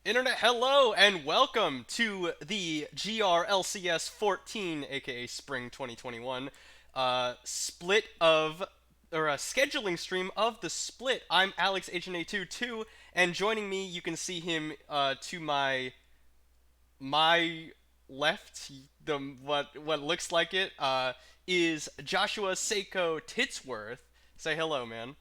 Internet, hello and welcome to the GRLCS 14, aka Spring 2021, split of, or a scheduling stream of the split. I'm Alex HNA22, and joining me, you can see him to my left, the what looks like it, is Joshua Seiko Titsworth. Say hello, man.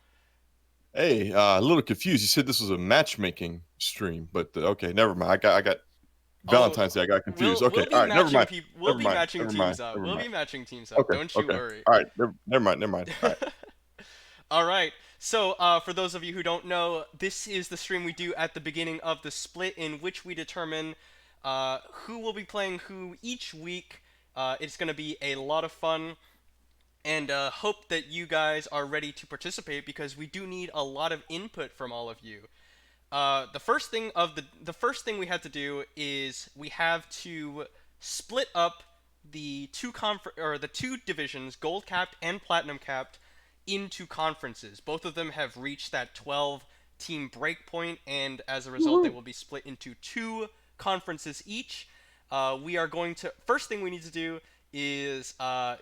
Hey, a little confused. You said this was a matchmaking stream, but okay, never mind. I got Oh, Valentine's Day. I got confused. we'll Okay, be all right, never matching mind. people. We'll Never be mind. matching Never teams mind. up. Never We'll mind. be matching teams up. Okay, Don't you okay. worry. All right, never mind. Never mind. All right. All right. So, for those of you who don't know, this is the stream we do at the beginning of the split, in which we determine who will be playing who each week. It's going to be a lot of fun, and hope that you guys are ready to participate because we do need a lot of input from all of you. The first thing we had to do is we have to split up the two divisions, gold capped and platinum capped, into conferences. Both of them have reached that 12 team breakpoint, and as a result, they Woo-hoo. will be split into two conferences each. We are going to First thing we need to do is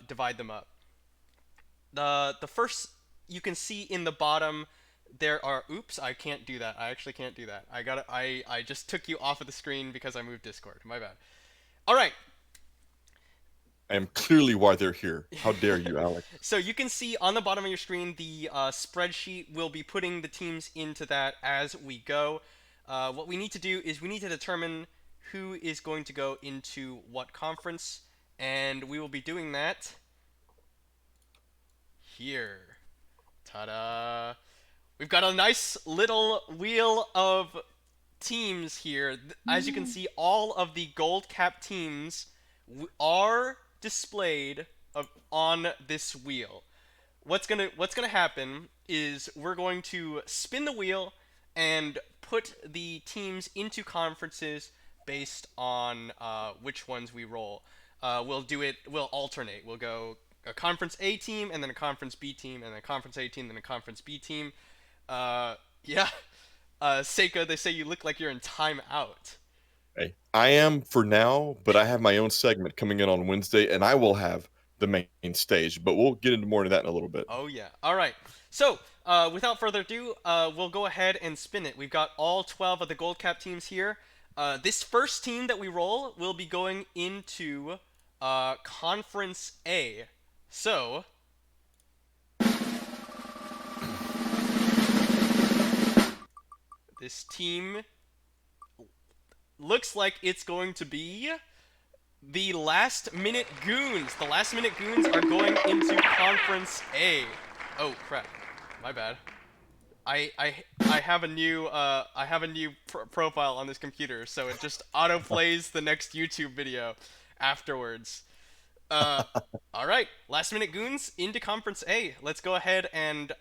divide them up. The first, you can see in the bottom there are, oops, I can't do that. I actually can't do that. I just took you off of the screen because I moved Discord. My bad. All right. I am clearly why they're here. How dare you, Alex? So you can see on the bottom of your screen the spreadsheet. We'll be putting the teams into that as we go. What we need to do is we need to determine who is going to go into what conference, and we will be doing that here. Ta-da! We've got a nice little wheel of teams here. As you can see, all of the gold cap teams are displayed on this wheel. What's gonna happen is we're going to spin the wheel and put the teams into conferences based on which ones we roll. We'll do it. We'll alternate. We'll go a conference A team and then a conference B team and then a conference A team then a conference B team. Yeah. Seiko, they say you look like you're in timeout. Hey, I am for now, but I have my own segment coming in on Wednesday, and I will have the main stage. But we'll get into more of that in a little bit. Oh yeah. All right. So, without further ado, we'll go ahead and spin it. We've got all 12 of the gold cap teams here. This first team that we roll will be going into Conference A. So, this team looks like it's going to be the Last Minute Goons. The Last Minute Goons are going into Conference A. Oh crap. My bad. I have a new profile on this computer, so it just auto plays the next YouTube video afterwards. Uh, all right, Last Minute Goons into Conference A. Let's go ahead and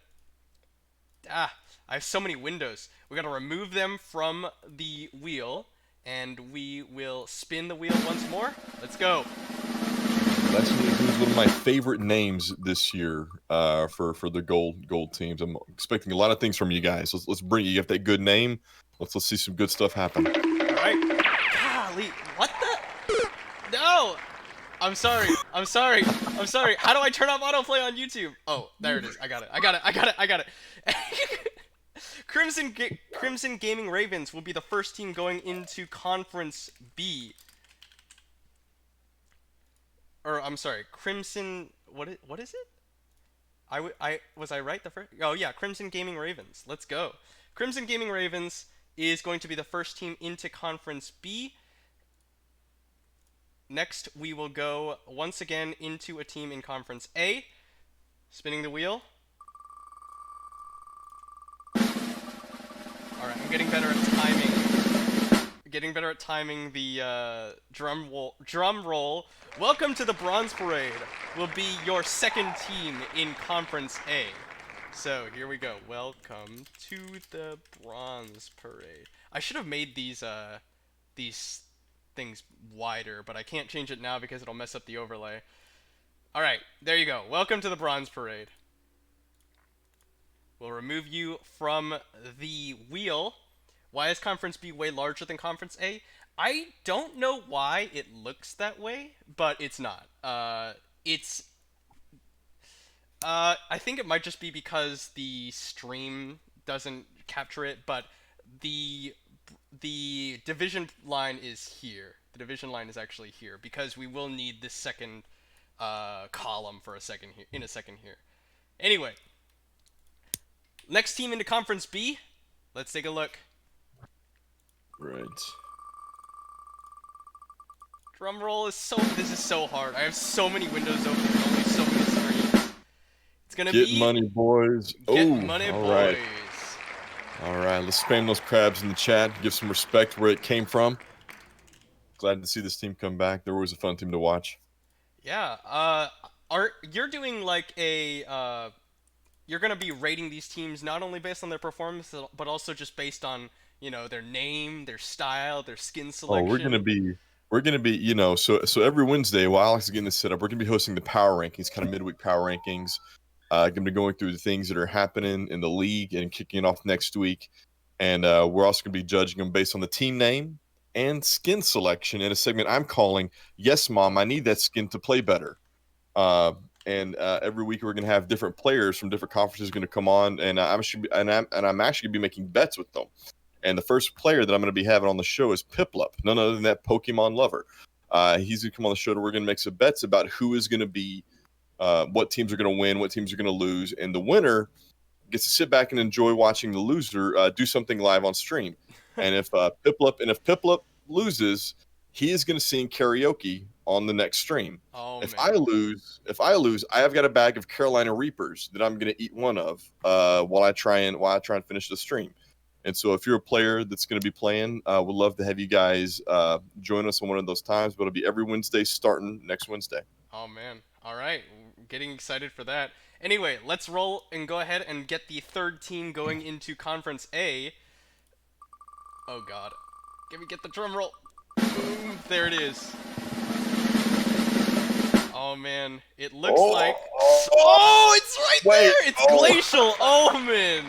I have so many windows. We gotta remove them from the wheel, and we will spin the wheel once more. Let's go. That's who's one of my favorite names this year for the gold teams. I'm expecting a lot of things from you guys. Let's bring you have that good name. Let's see some good stuff happen. All right. Golly, what the? No. I'm sorry. I'm sorry. I'm sorry. How do I turn off autoplay on YouTube? Oh, there it is. I got it. I got it. I got it. I got it. Crimson Gaming Ravens will be the first team going into Conference B. Or I'm sorry, Crimson. What is it? I was I right the first? Oh yeah, Crimson Gaming Ravens. Let's go. Crimson Gaming Ravens is going to be the first team into Conference B. Next, we will go once again into a team in Conference A. Spinning the wheel. Alright, I'm getting better at timing. Getting better at timing the drum roll. Welcome to the Bronze Parade. Will be your second team in Conference A. So here we go. Welcome to the Bronze Parade. I should have made these things wider, but I can't change it now because it'll mess up the overlay. Alright, there you go. Welcome to the Bronze Parade. We'll remove you from the wheel. Why is Conference B way larger than Conference A? I don't know why it looks that way, but it's not. It's I think it might just be because the stream doesn't capture it, but the the division line is here. The division line is actually here because we will need this second column for a second here in a second here. Anyway, next team into Conference B. Let's take a look. Right. Drum roll is so. This is so hard. I have so many windows open and only so many screens. It's gonna Get be money, boys. Get Oh, Money all right. Boys. All right, let's spam those crabs in the chat. Give some respect where it came from. Glad to see this team come back. They're always a fun team to watch. Yeah. You're doing like a you're gonna be rating these teams not only based on their performance but also just based on their name, their style, their skin Oh, selection. we're gonna be, so every Wednesday while Alex is getting this set up, we're gonna be hosting the power rankings, kind of midweek power rankings. Gonna be going through the things that are happening in the league and kicking it off next week. And we're also gonna be judging them based on the team name and skin selection in a segment I'm calling "Yes, Mom, I Need That Skin to Play Better." Uh, and every week we're gonna have different players from different conferences going to come on, and I'm actually gonna be making bets with them. And the first player that I'm going to be having on the show is Piplup, none other than that Pokemon lover. He's going to come on the show, and we're going to make some bets about who is going to be, what teams are going to win, what teams are going to lose, and the winner gets to sit back and enjoy watching the loser do something live on stream. And if Piplup loses, he is going to sing karaoke on the next stream. Oh If man. I lose, I have got a bag of Carolina Reapers that I'm going to eat one of while I try and finish the stream. And so, if you're a player that's going to be playing, we'd love to have you guys join us on one of those times. But it'll be every Wednesday starting next Wednesday. Oh man. All right. Getting excited for that. Anyway, let's roll and go ahead and get the third team going into Conference A. Oh god. Get the drum roll. Boom. There it is. Oh man. It looks like. Oh, it's right Wait, there. It's Glacial. Oh man.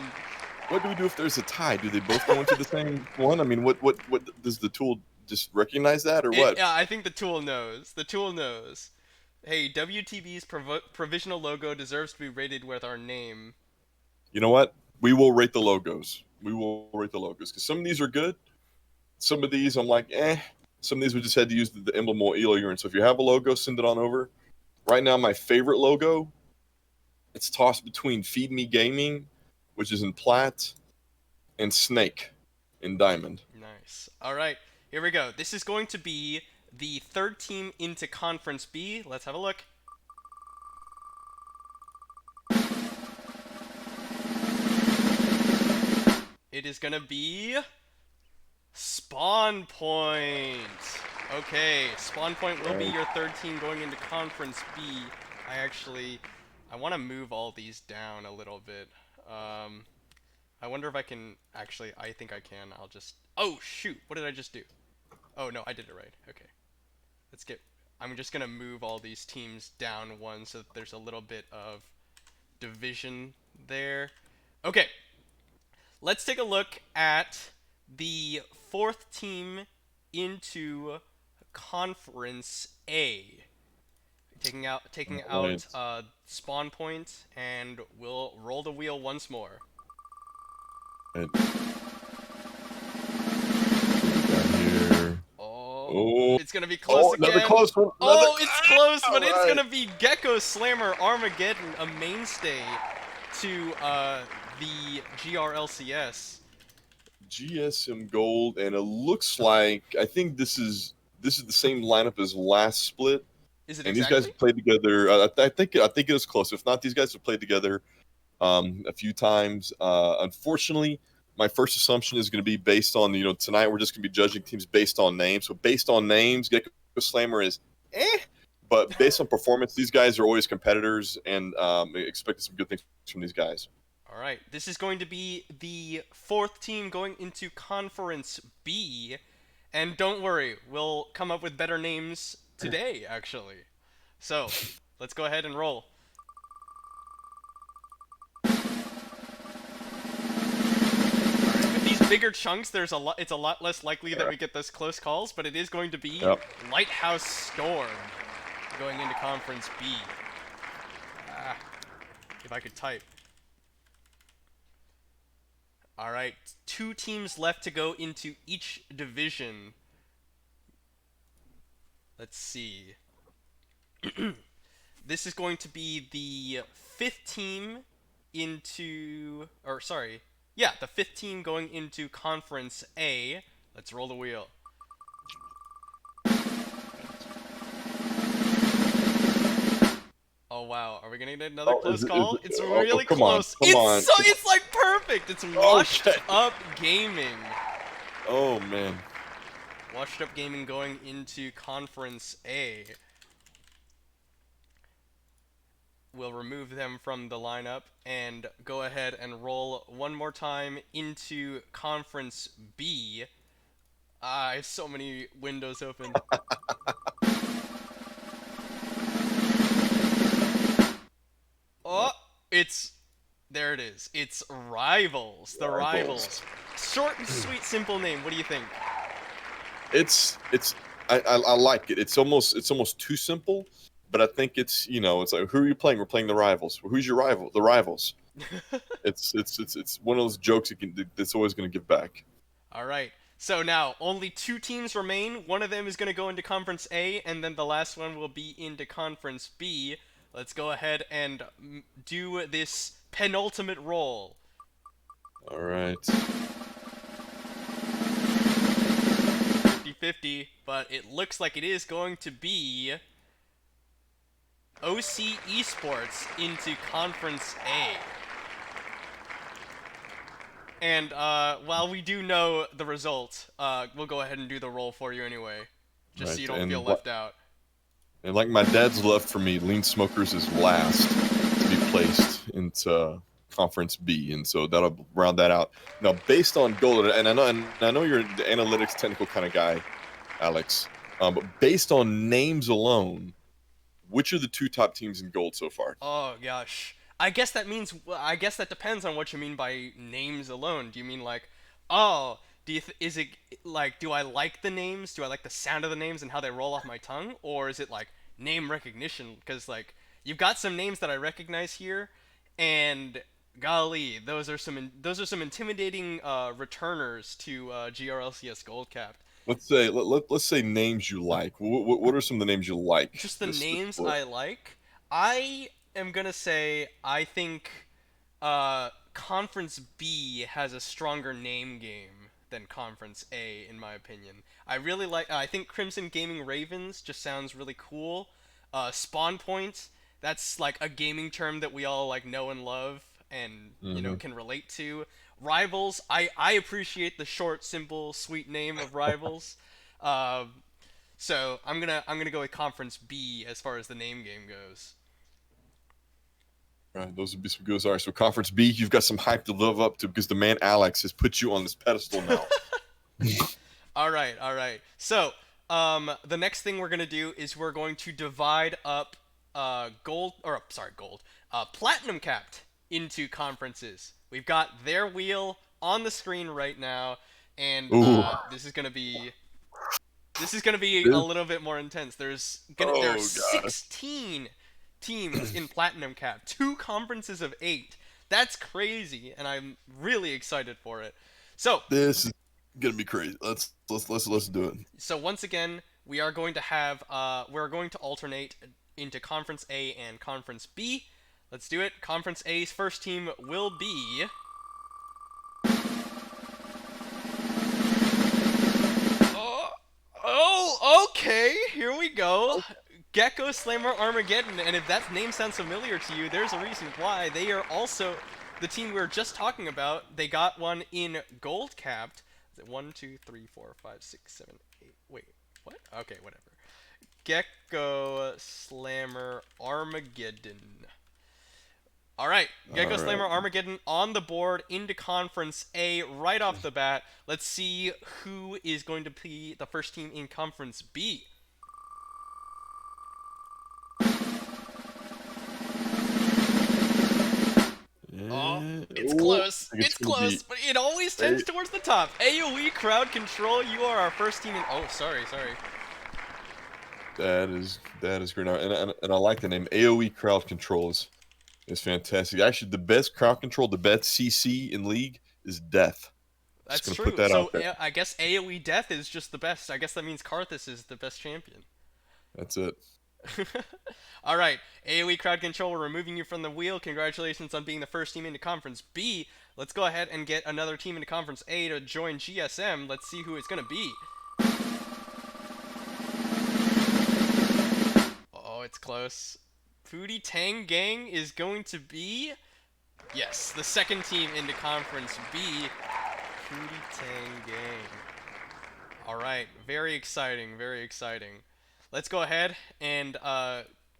What do we do if there's a tie? Do they both go into the same one? I mean, what does the tool just recognize that or what? Yeah, I think the tool knows. The tool knows. Hey, WTB's provisional logo deserves to be rated with our name. You know what? We will rate the logos. We will rate the logos because some of these are good. Some of these I'm like, eh. Some of these we just had to use the emblem earlier. And so if you have a logo, send it on over. Right now, my favorite logo, it's tossed between Feed Me Gaming, which is in plat, and Snake in diamond. Nice. All right, here we go. This is going to be the third team into Conference B. Let's have a look. It is going to be Spawn Point. Okay, Spawn Point will be your third team going into Conference B. I want to move all these down a little bit. I wonder if I can actually. I think I can. I'll just. Oh shoot! What did I just do? Oh no, I did it right. Okay. Let's get. I'm just gonna move all these teams down one so that there's a little bit of division there. Okay. Let's take a look at the fourth team into Conference A. Taking Right. out Spawn Point, and we'll roll the wheel once more. Right. Here. Oh, it's gonna be close again. Another close one. Oh, it's close, but it's right. gonna be Gecko Slammer Armageddon, a mainstay to the GRLCS. GSM Gold, and it looks like I think this is the same lineup as last split. Is it And these exactly? guys have played together. I think it is close. If not, these guys have played together a few times. Unfortunately, my first assumption is going to be based on tonight we're just going to be judging teams based on names. So based on names, Gecko Slammer is but based on performance, these guys are always competitors, and expecting some good things from these guys. All right, this is going to be the fourth team going into Conference B, and don't worry, we'll come up with better names today, actually. So, let's go ahead and roll. Alright, with these bigger chunks, there's a lot. It's a lot less likely that Yeah. we get those close calls, but it is going to be Yep. Lighthouse Storm going into Conference B. Ah, if I could type. All right, 2 teams left to go into each division. Let's see. This is going to be the 5th team into, or sorry, yeah, the 5th team going into Conference A. Let's roll the wheel. Oh wow, are we gonna get another Oh, close is call? it, It's oh, really come on, close. come on. It's like perfect. It's Washed Okay. Up Gaming. Oh man. Washed Up Gaming going into Conference A. We'll remove them from the lineup and go ahead and roll one more time into Conference B. I have so many windows open. Oh, it's there it is. It's Rivals. The Rivals. Rivals. Short and sweet, simple name. What do you think? It's I like it. It's almost too simple, but I think it's like, who are you playing? We're playing the Rivals. Who's your rival? The Rivals. It's one of those jokes that's always going to give back. All right. So now only 2 teams remain. One of them is going to go into Conference A, and then the last one will be into Conference B. Let's go ahead and do this penultimate roll. All right. 50-50, but it looks like it is going to be OC Esports into Conference A. And while we do know the result, we'll go ahead and do the roll for you anyway, just so you Right. don't feel left out. And like my dad's left for me, Lean Smokers is last to be placed into Conference B, and so that'll round that out. Now, based on gold, and I know you're the analytics technical kind of guy, Alex, but based on names alone, which are the 2 top teams in gold so far? Oh gosh. I guess that means. Well, I guess that depends on what you mean by names alone. Do you mean like, oh, is it like, do I like the names? Do I like the sound of the names and how they roll off my tongue, or is it like name recognition? Because like you've got some names that I recognize here, and golly, those are some intimidating returners to GRLCS Gold Capped. Let's say names you like. What are some of the names you like? Just the This names split. I like. I am gonna say I think Conference B has a stronger name game than Conference A, in my opinion. I really like. I think Crimson Gaming Ravens just sounds really cool. Spawn Point, that's like a gaming term that we all like know and love, and Hmm. can relate to. Rivals, I appreciate the short, simple, sweet name of Rivals. Uh, so I'm gonna go with Conference B as far as the name game goes. Right, those would be some good. All right, so Conference B, you've got some hype to live up to because the man Alex has put you on this pedestal now. All right, all right. So the next thing we're gonna do is we're going to divide up gold, platinum capped into conferences. We've got their wheel on the screen right now, and Ooh, this is gonna be a this, little bit more intense. There are oh god, 16 teams in Platinum Cap, 2 conferences of 8. That's crazy, and I'm really excited for it. So, this is gonna be crazy. Let's do it. once again, we're going to alternate into Conference A and Conference B. Let's do it. Conference A's first team will be. Oh, okay. Here we go. Gecko Slammer Armageddon, and if that name sounds familiar to you, there's a reason why. They are also the team we were just talking about. They got one in gold capped. Is it 1, 2, 3, 4, 5, 6, 7, 8? Wait, what? Okay, whatever. Gecko Slammer Armageddon. All right, Gecko All right. Slammer Armageddon on the board into Conference A right off the bat. Let's see who is going to be the first team in Conference B. Oh, it's Oh, close. I think it's It's gonna be. close, but it always A- tends towards the top. AoE crowd control. You are our first team in. Oh, sorry. that is great, and I like the name AOE crowd control is fantastic. Actually, the best crowd control, the best CC in league is death. Just That's gonna put true. that out So there. I guess AoE death is just the best. I guess that means Karthus is the best champion. That's it. All right, AoE crowd control. We're removing you from the wheel. Congratulations on being the first team into Conference B. Let's go ahead and get another team into Conference A to join GSM. Let's see who it's gonna be. Oh, it's close. Foodie Tang Gang is going to be, yes, the second team into Conference B. Foodie Tang Gang. All right, very exciting, very exciting. Let's go ahead and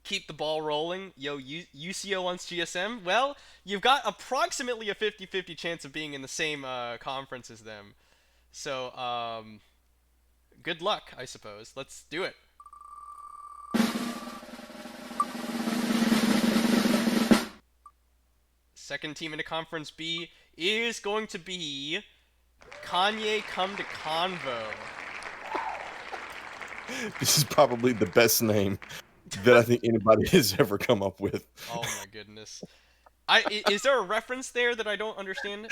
keep the ball rolling. Yo, UCO wants GSM. Well, you've got approximately a 50-50 chance of being in the same conference as them. So, good luck, I suppose. Let's do it. Second team into Conference B is going to be Kanye Come to Convo. This is probably the best name that I think anybody has ever come up with. Oh my goodness. Is there a reference there that I don't understand?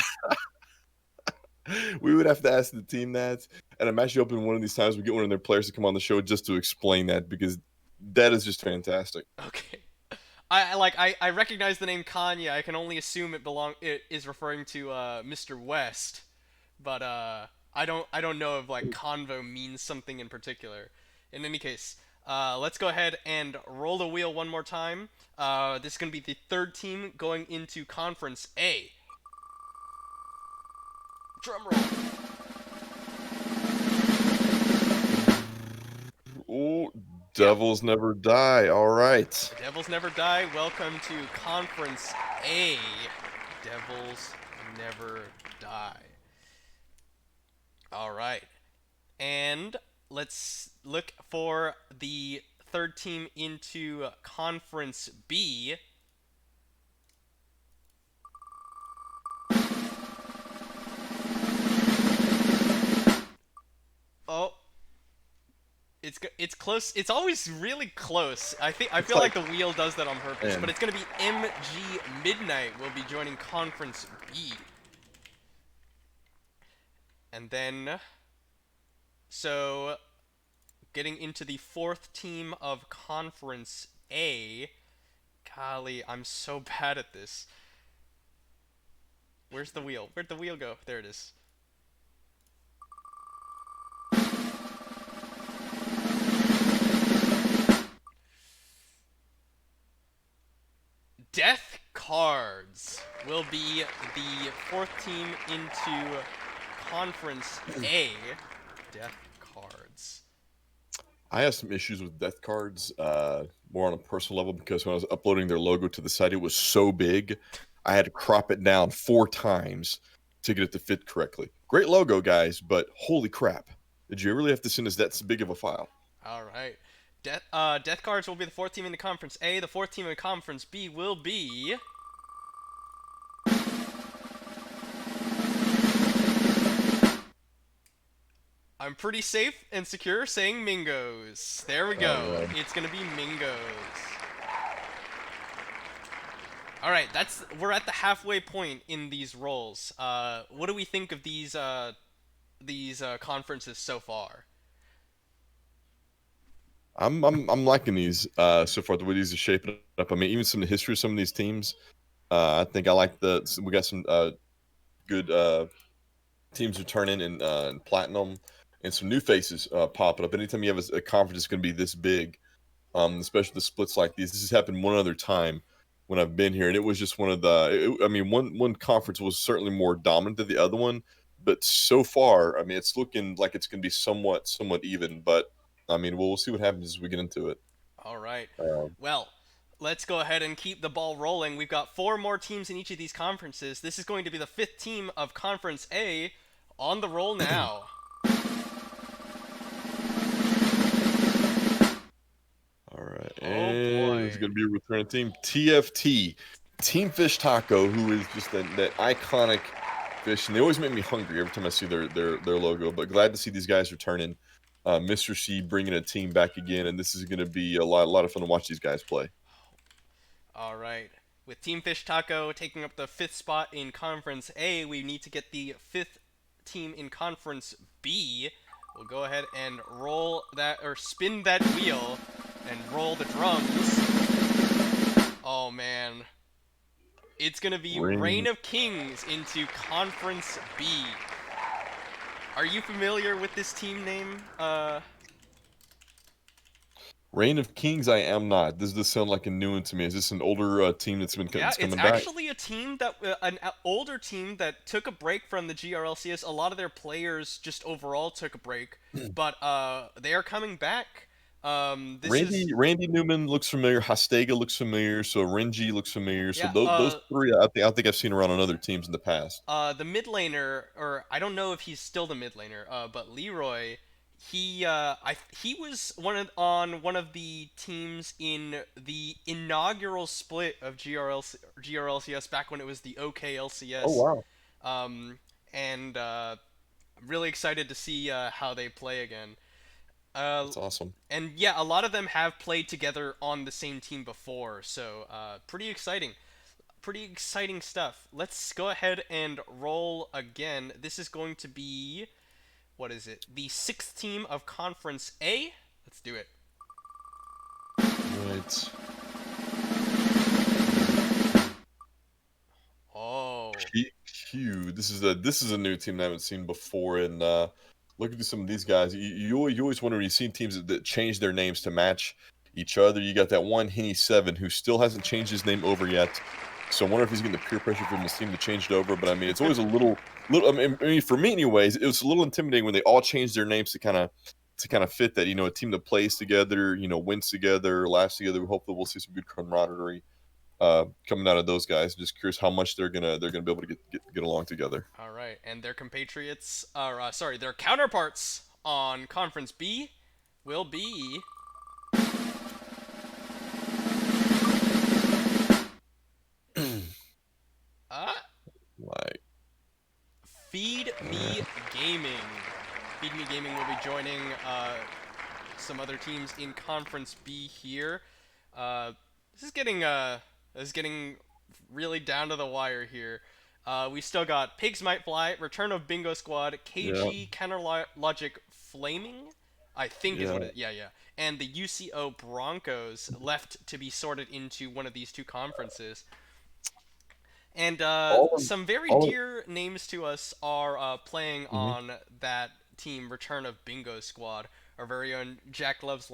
We would have to ask the team that, and I'm actually hoping one of these times we get one of their players to come on the show just to explain that because that is just fantastic. Okay. I recognize the name Kanye. I can only assume it is referring to Mr. West, but I don't know if like convo means something in particular. In any case, let's go ahead and roll the wheel one more time. This is gonna be the third team going into Conference A. Drum roll. Oh, Yeah. Devils never die. All right. Devils never die. Welcome to Conference A. Devils never die. All right. And let's look for the third team into Conference B. Oh, it's close. It's always really close. I It's feel like like, the wheel does that on purpose, but man, it's gonna be MG Midnight will be joining Conference B. And then so getting into the fourth team of Conference A. Golly, I'm so bad at this. Where's the wheel? Where'd the wheel go? There it is. Death Cards will be the fourth team into Conference A. Death Cards. I have some issues with death cards, more on a personal level because when I was uploading their logo to the site, it was so big, I had to crop it down 4 times to get it to fit correctly. Great logo, guys, but holy crap! Did you really have to send us that big of a file? All right. Death Cards will be the fourth team into Conference A. The fourth team in Conference B will be. I'm pretty safe and secure saying Mingos. There we All go. right. It's gonna be Mingos. All right, we're at the halfway point in these rolls. What do we think of these conferences so far? I'm liking these so far. The way these are shaping up. I mean, even some of the history of some of these teams. I think I like we got some good teams returning in platinum and some new faces popping up. Anytime you have a conference that's going to be this big, especially the splits like these. This has happened one other time when I've been here, and it was just one of I mean, one conference was certainly more dominant than the other one, but so far, I mean, it's looking like it's going to be somewhat even. But I mean, we'll see what happens as we get into it. All right. Um, Well, let's go ahead and keep the ball rolling. We've got four more teams in each of these conferences. This is going to be the fifth team of Conference A on the roll now. all right, Oh and it's boy. going to be a returning team, TFT. Team Fish Taco, who is just that iconic fish, and they always make me hungry every time I see their logo. But glad to see these guys returning. Mr. C bringing a team back again, and this is going to be a lot of fun to watch these guys play. All right. With Team Fish Taco taking up the 5th spot in Conference A, we need to get the 5th team in Conference B. We'll go ahead and roll that, or spin that wheel, and roll the drums. Oh man. It's gonna be Reign Ring of Kings into Conference B. Are you familiar with this team name? Reign of Kings, I am not. Does this sound like a new one to me? Is this an older team Yeah, that's it's coming back? actually a team that older team that took a break from the GRLCS. A lot of their players just overall took a break, but they are coming back. This is Randy Newman looks familiar. Hastega looks familiar. So Renji looks familiar. So yeah. those three, I think I've seen around on other teams in the past. The mid laner, or I don't know if he's still the mid laner. But Leroy, he was on one of the teams in the inaugural split of GRLCS back when it was the Oh OKLCS. wow, And I'm really excited to see how they play again. Uh, that's awesome. and yeah, a lot of them have played together on the same team before, so pretty exciting stuff. Let's go ahead and roll again. This is going to be, what is it? The 6th team of Conference A. Let's do it. Right. Oh, PQ. This is a new team that I haven't seen before, and looking at some of these guys, you always wonder when you see teams that change their names to match each other. You got that one Henny Seven who still hasn't changed his name over yet. So I wonder if he's getting the peer pressure from his team to change it over. But I mean, it's always a little. I mean, for me, anyways, it was a little intimidating when they all changed their names to kind of fit that. A team that plays together, wins together, laughs together. Hopefully, we'll see some good camaraderie coming out of those guys. Just curious how much they're gonna be able to get along together. all right. And their compatriots, or sorry, their counterparts on Conference B will be uh, Like, Feed Me Gaming. Feed Me Gaming will be joining some other teams in Conference B here. Uh, this is getting really down to the wire here. We still got Pigs Might Fly, Return of Bingo Squad, yeah, KG Counter Logic Flaming, I think is yeah. what it. Yeah, yeah. And the UCO Broncos left to be sorted into one of these two conferences. And All of, some very all of, dear names to us are playing mhm. on that team, Return of Bingo Squad. Our very own Jack Loves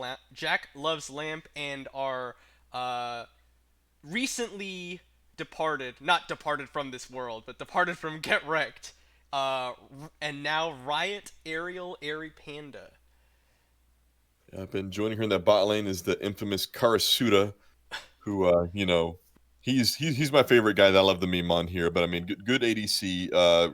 Lamp, and our recently departed, not departed from this world, but departed from Get Wrecked, and now Riot Aerial Airy Panda. I've been joining her in that bot lane is the infamous Karasuda, who he's my favorite guy that I love the meme on here. But I mean, good ADC. Oh,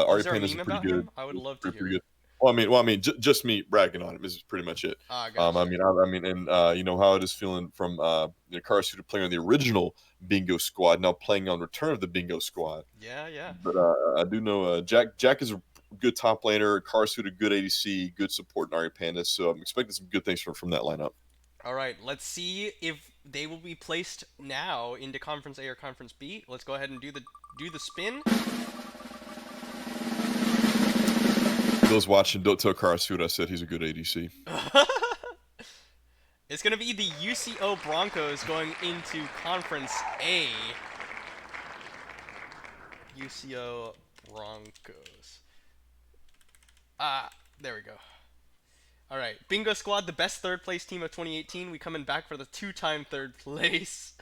is Ari there a Panda's meme a pretty about good, him? I would love to hear pretty it. good. Well, I mean, just me bragging on him is pretty much it. Ah, I gotcha. mean, and you know how it is feeling from Karasuda playing on the original Bingo Squad, now playing on Return of the Bingo Squad. Yeah, yeah. But I do know Jack is a good top laner. Karasuda, good ADC, good support in Ari Panda. So I'm expecting some good things from that lineup. All right, let's see if they will be placed now into Conference A or Conference B. Let's go ahead and do the spin. Those watching, don't tell Karasuda I said he's a good ADC. It's going to be the UCO Broncos going into Conference A. UCO Broncos. There we go. All right, Bingo Squad, the best third place team of 2018. We coming back for the two-time third place.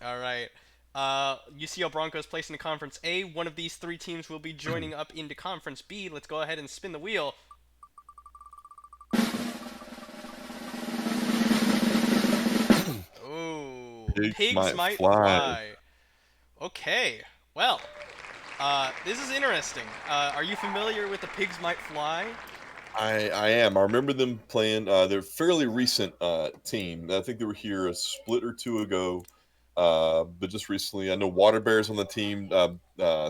All right. UCL Broncos placed in Conference A. One of these three teams will be joining up into Conference B. Let's go ahead and spin the wheel. Ooh, Pigs pigs might might fly. fly. Okay, well, this is interesting. Are you familiar with the pigs might fly? I am. I remember them playing. They're a fairly recent team. I think they were here a split or two ago, but just recently. I know Water Bears on the team.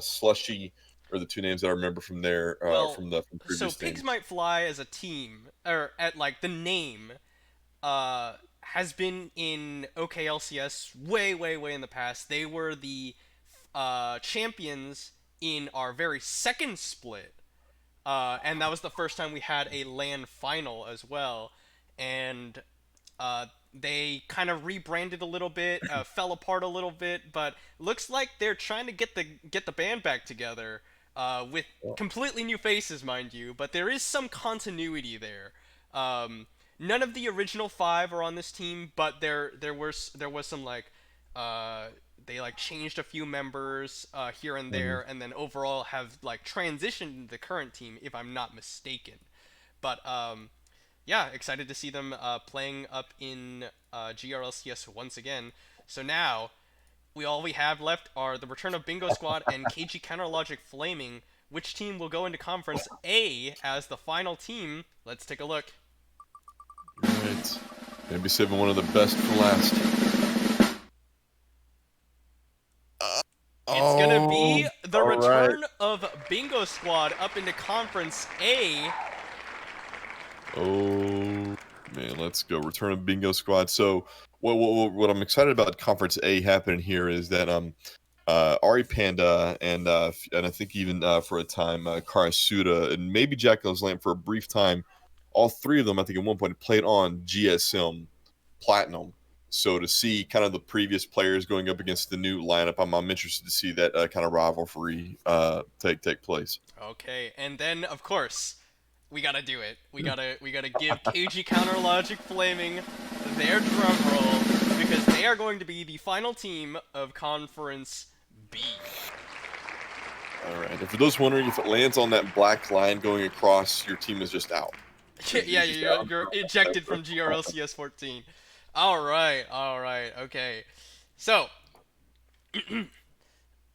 Slushy are the two names that I remember from there Well, from so previous Pigs names. Might Fly as a team, or at like the name, has been in OKLCS way, way, way in the past. They were the champions in our very second split, and that was the first time we had a LAN final as well. And uh, they kind of rebranded a little bit, fell apart a little bit, but looks like they're trying to get the band back together with completely new faces, mind you. But there is some continuity there. None of the original five are on this team, but there was some like uh, they like changed a few members here and Mhm. there, and then overall have like transitioned the current team, if I'm not mistaken. But yeah, excited to see them playing up in GRLCS once again. So now all we have left are the return of Bingo Squad and KG Counterlogic Flaming. Which team will go into Conference A as the final team? Let's take a look. Right. Maybe saving one of the best for last. Uh, It's gonna oh, be the all right. return of Bingo Squad up into Conference A. Oh man, let's go. Return of Bingo Squad. So what I'm excited about Conference A happening here is that Ari Panda and I think even for a time Karasuda and maybe Jackal's Lamp for a brief time, all three of them I think at one point played on GSM Platinum. So to see kind of the previous players going up against the new lineup, I'm interested to see that kind of rivalry take place. Okay, and then of course we gotta do it. We gotta give KG Counterlogic Flaming their drum roll because they are going to be the final team of Conference B. All right. And for those wondering, if it lands on that black line going across, your team is just out. Yeah, It's just you're, out. you're ejected from GRLCS 14. All right, okay. So,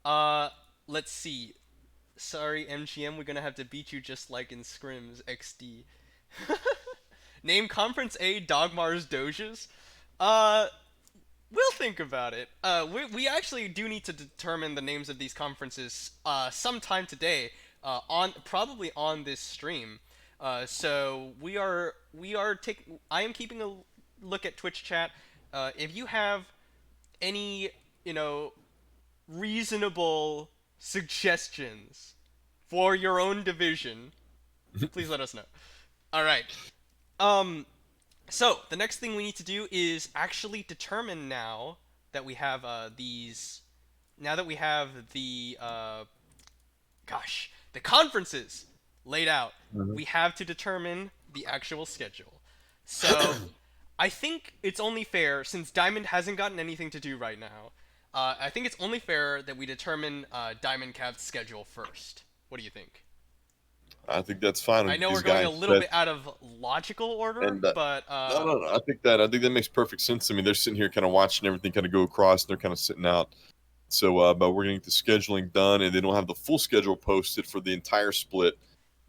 uh, let's see. Sorry, MGM, we're gonna have to beat you just like in scrims XD. Name Conference A Dogmar's Doges. Uh, we'll think about it. We actually do need to determine the names of these conferences sometime today. On probably on this stream. So we are taking. I am keeping a look at Twitch chat. If you have any reasonable suggestions for your own division, please let us know. All right. Um, so the next thing we need to do is actually determine now that we have these. Now that we have the conferences laid out, Mhm. we have to determine the actual schedule. So I think it's only fair, since Diamond hasn't gotten anything to do right now. I think it's only fair that we determine Diamond Cav's schedule first. What do you think? I think that's fine I with know we're these going a guys. little bit out of logical order, And but no, no, no. I think that makes perfect sense. I mean, they're sitting here kind of watching everything kind of go across, and they're kind of sitting out. So, but we're getting the scheduling done, and they don't have the full schedule posted for the entire split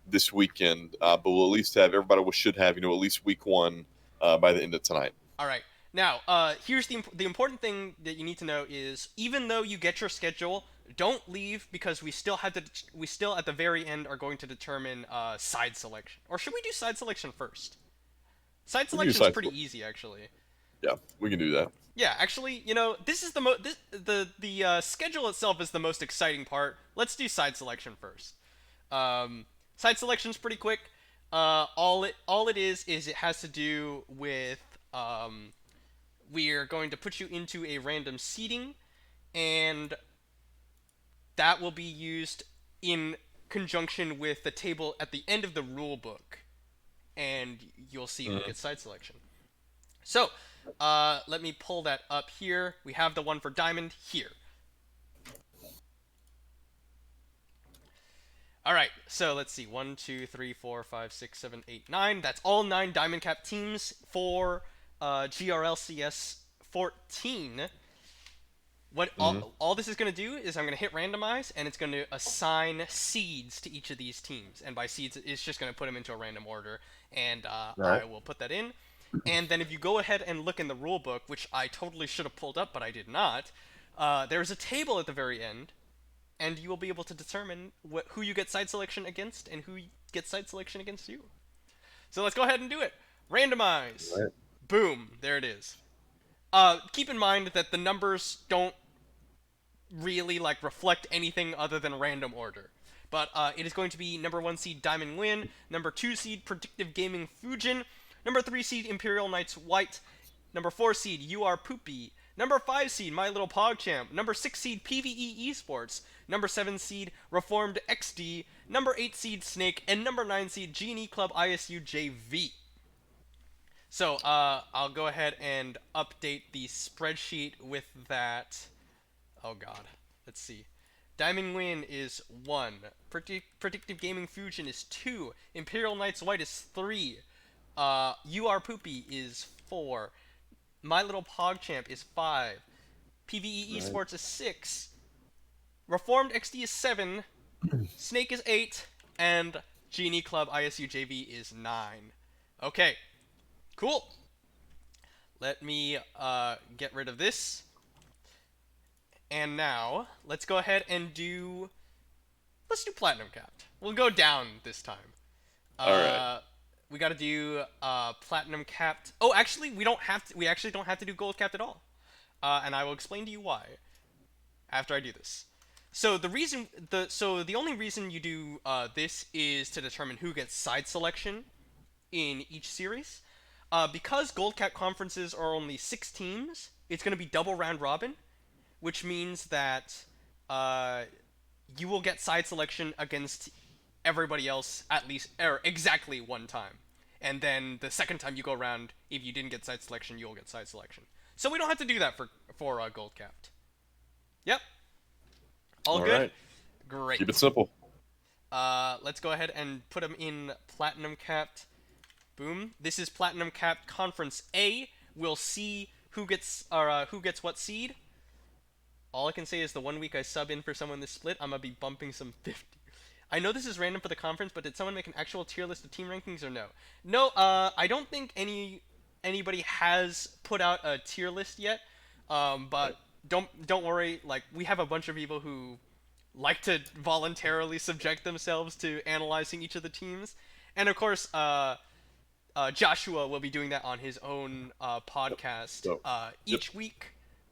this weekend. But we'll at least have everybody should have at least week one by the end of tonight. all right. Now, here's the important thing that you need to know is even though you get your schedule, don't leave because we still at the very end are going to determine side selection. Or should we do side selection first? Side We can do selection's side pretty split. easy actually. Yeah, we can do that. Yeah, actually, this is the schedule itself is the most exciting part. Let's do side selection first. Side selection's pretty quick. All it is it has to do with we're going to put you into a random seating, and that will be used in conjunction with the table at the end of the rule book, and you'll see who Mhm. gets side selection. So, let me pull that up here. We have the one for Diamond here. All right, so let's see. 1, 2, 3, 4, 5, 6, 7, 8, 9. That's all 9 Diamond Cap teams for GRLCS 14. What Hmm. all this is going to do is I'm going to hit randomize, and it's going to assign seeds to each of these teams. And by seeds, it's just going to put them into a random order, and All right. I will put that in. And then if you go ahead and look in the rule book, which I totally should have pulled up, but I did not, there's a table at the very end, and you will be able to determine who you get side selection against and who gets side selection against you. So let's go ahead and do it. All Randomize. right. Boom. There it is. Keep in mind that the numbers don't really like reflect anything other than random order. But it is going to be number 1 seed Diamond Win, number 2 seed Predictive Gaming Fujin, number 3 seed Imperial Knights White, number 4 seed You Are Poopy, number 5 seed My Little PogChamp, number 6 seed PvE Esports, number 7 seed Reformed XD, number 8 seed Snake, and number 9 seed Genie Club ISU JV. So I'll go ahead and update the spreadsheet with that. Oh god. Let's see. Diamond Win is 1. Predictive Gaming Fusion is 2. Imperial Knights White is 3. You Are Poopy is 4. My Little PogChamp is 5. PvE Right. Esports is 6. Reformed XD is 7. Snake is 8. And Genie Club ISU JV is 9. Okay, cool. Let me get rid of this. And now, let's go ahead and do... Let's do Platinum Capped. We'll go down this time. All right. Uh, we gotta do Platinum Capped... Oh, actually, we don't have to... We actually don't have to do Gold Capped at all. And I will explain to you why after I do this. So the only reason you do this is to determine who gets side selection in each series. Because Gold Cap conferences are only 6 teams, it's going to be double round robin, which means that uh, you will get side selection against everybody else at least or exactly one time. And then the second time you go around, if you didn't get side selection, you'll get side selection. So we don't have to do that for Gold Capped. Yep, all All good. right. Keep it Great. simple. Let's go ahead and put them in Platinum Capped. Boom. This is Platinum Capped Conference A. We'll see who gets what seed. All I can say is the 1 week I sub in for someone this split, I'm gonna be bumping some 50. I know this is random for the conference, but did someone make an actual tier list of team rankings or no? No, I don't think anybody has put out a tier list yet. But don't worry. Like we have a bunch of people who like to voluntarily subject themselves to analyzing each of the teams, and of course, Joshua will be doing that on his own podcast So, yep. each week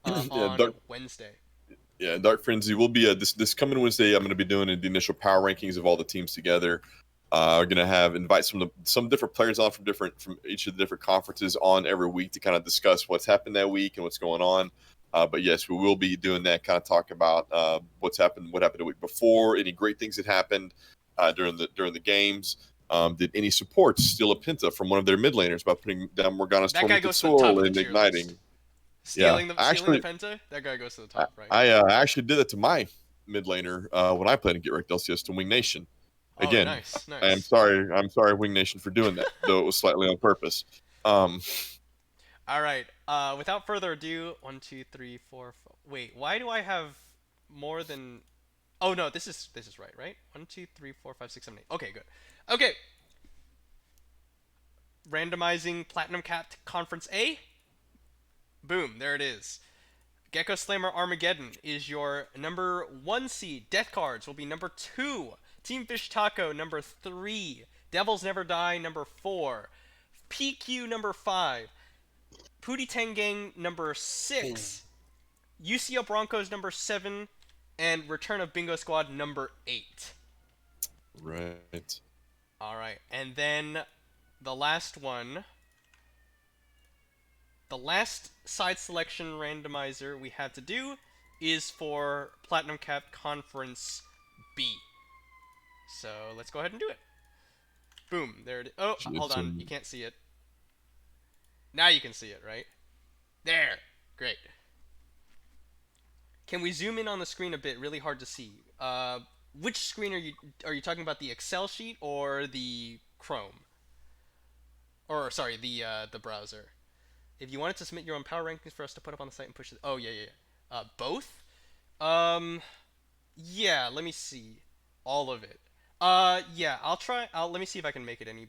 Yeah, on Dark. Wednesday. Yeah, Dark Frenzy will be this coming Wednesday. I'm going to be doing the initial power rankings of all the teams together. We're going to have invite some different players on from each of the different conferences on every week to kind of discuss what's happened that week and what's going on. But yes, we will be doing that. Kind of talk about what happened the week before, any great things that happened during the games. Did any supports steal a Penta from one of their mid laners by putting down Morgana's That guy Tormented goes to the top of Soul the and tier list. igniting? Yeah, Stealing the actually, penta. That guy goes to the I top, right? I actually did it to my mid laner when I played in Get Wrecked LCS to Wing Nation. Oh, Again, nice, I am nice. sorry. I'm sorry, Wing Nation, for doing that, though it was slightly on purpose. Um, All right. Without further ado, 1, 2, 3, 4. Wait, why do I have more than? Oh no, this is right, right? 1, 2, 3, 4, 5, 6, 7, 8. Okay, good. Okay. Randomizing Platinum Capped Conference A. Boom, there it is. Gecko Slammer Armageddon is your number 1 seed. Death Cards will be number 2. Team Fish Taco number 3. Devils Never Die number 4. PQ number 5. Pootie Tengang number 6. Uco Broncos number 7. And Return of Bingo Squad number 8. right. Alright, and then the last one. The last side selection randomizer we have to do is for Platinum Cap Conference B. So let's go ahead and do it. Boom, there it is. Oh, hold on, you can't see it. Now you can see it, right? There! Great. Can we zoom in on the screen a bit? Really hard to see. Which screen are you talking about, the Excel sheet or the Chrome? Or sorry, the browser. If you wanted to submit your own power rankings for us to put up on the site and push it. Oh yeah, yeah, yeah. Both? Um, yeah, let me see. All of it. Yeah, I'll try. Let me see if I can make it any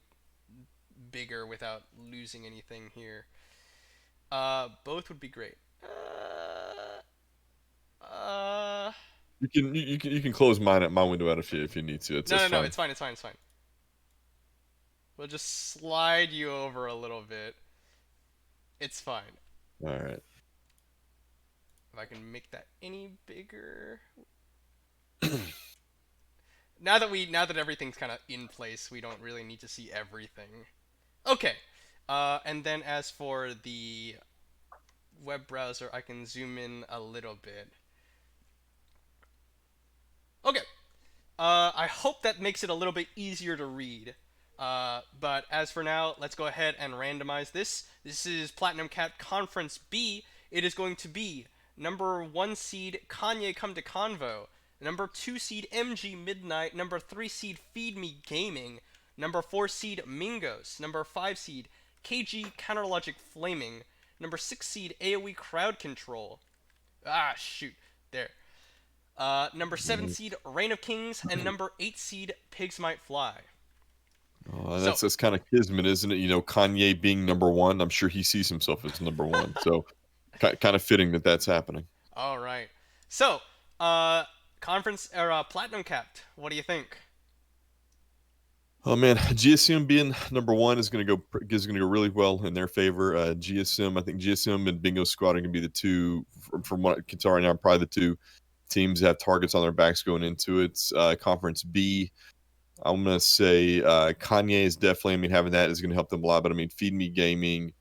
bigger without losing anything here. Both would be great. Uh, You can close my window out if you need to. It's no, that's no, no. fine. It's fine. It's fine. It's fine. We'll just slide you over a little bit. It's fine. All right. If I can make that any bigger. Now that everything's kind of in place, we don't really need to see everything. Okay. And then as for the web browser, I can zoom in a little bit. Okay. I hope that makes it a little bit easier to read. But as for now, let's go ahead and randomize this. This is Platinum Cat Conference B. It is going to be number 1 seed Kanye Come to Convo, number 2 seed MG Midnight, number 3 seed Feed Me Gaming, number 4 seed Mingos, number 5 seed KG Counterlogic Flaming, number 6 seed AoE Crowd Control. Ah, shoot. There. Number 7 seed Reign of Kings, and number 8 seed Pigs Might Fly. Oh, So, that's kind of kismet, isn't it? Kanye being number one. I'm sure he sees himself as number one. So, kind of fitting that that's happening. all right. So, uh, conference or platinum capped. What do you think? Oh man, GSM being number one is gonna go really well in their favor. GSM, I think GSM and Bingo Squad are gonna be the two, from what I can tell right now, probably the two teams that have targets on their backs going into it. Conference B, I'm gonna say Kanye is definitely. I mean, having that is gonna help them a lot. But I mean, Feed Me Gaming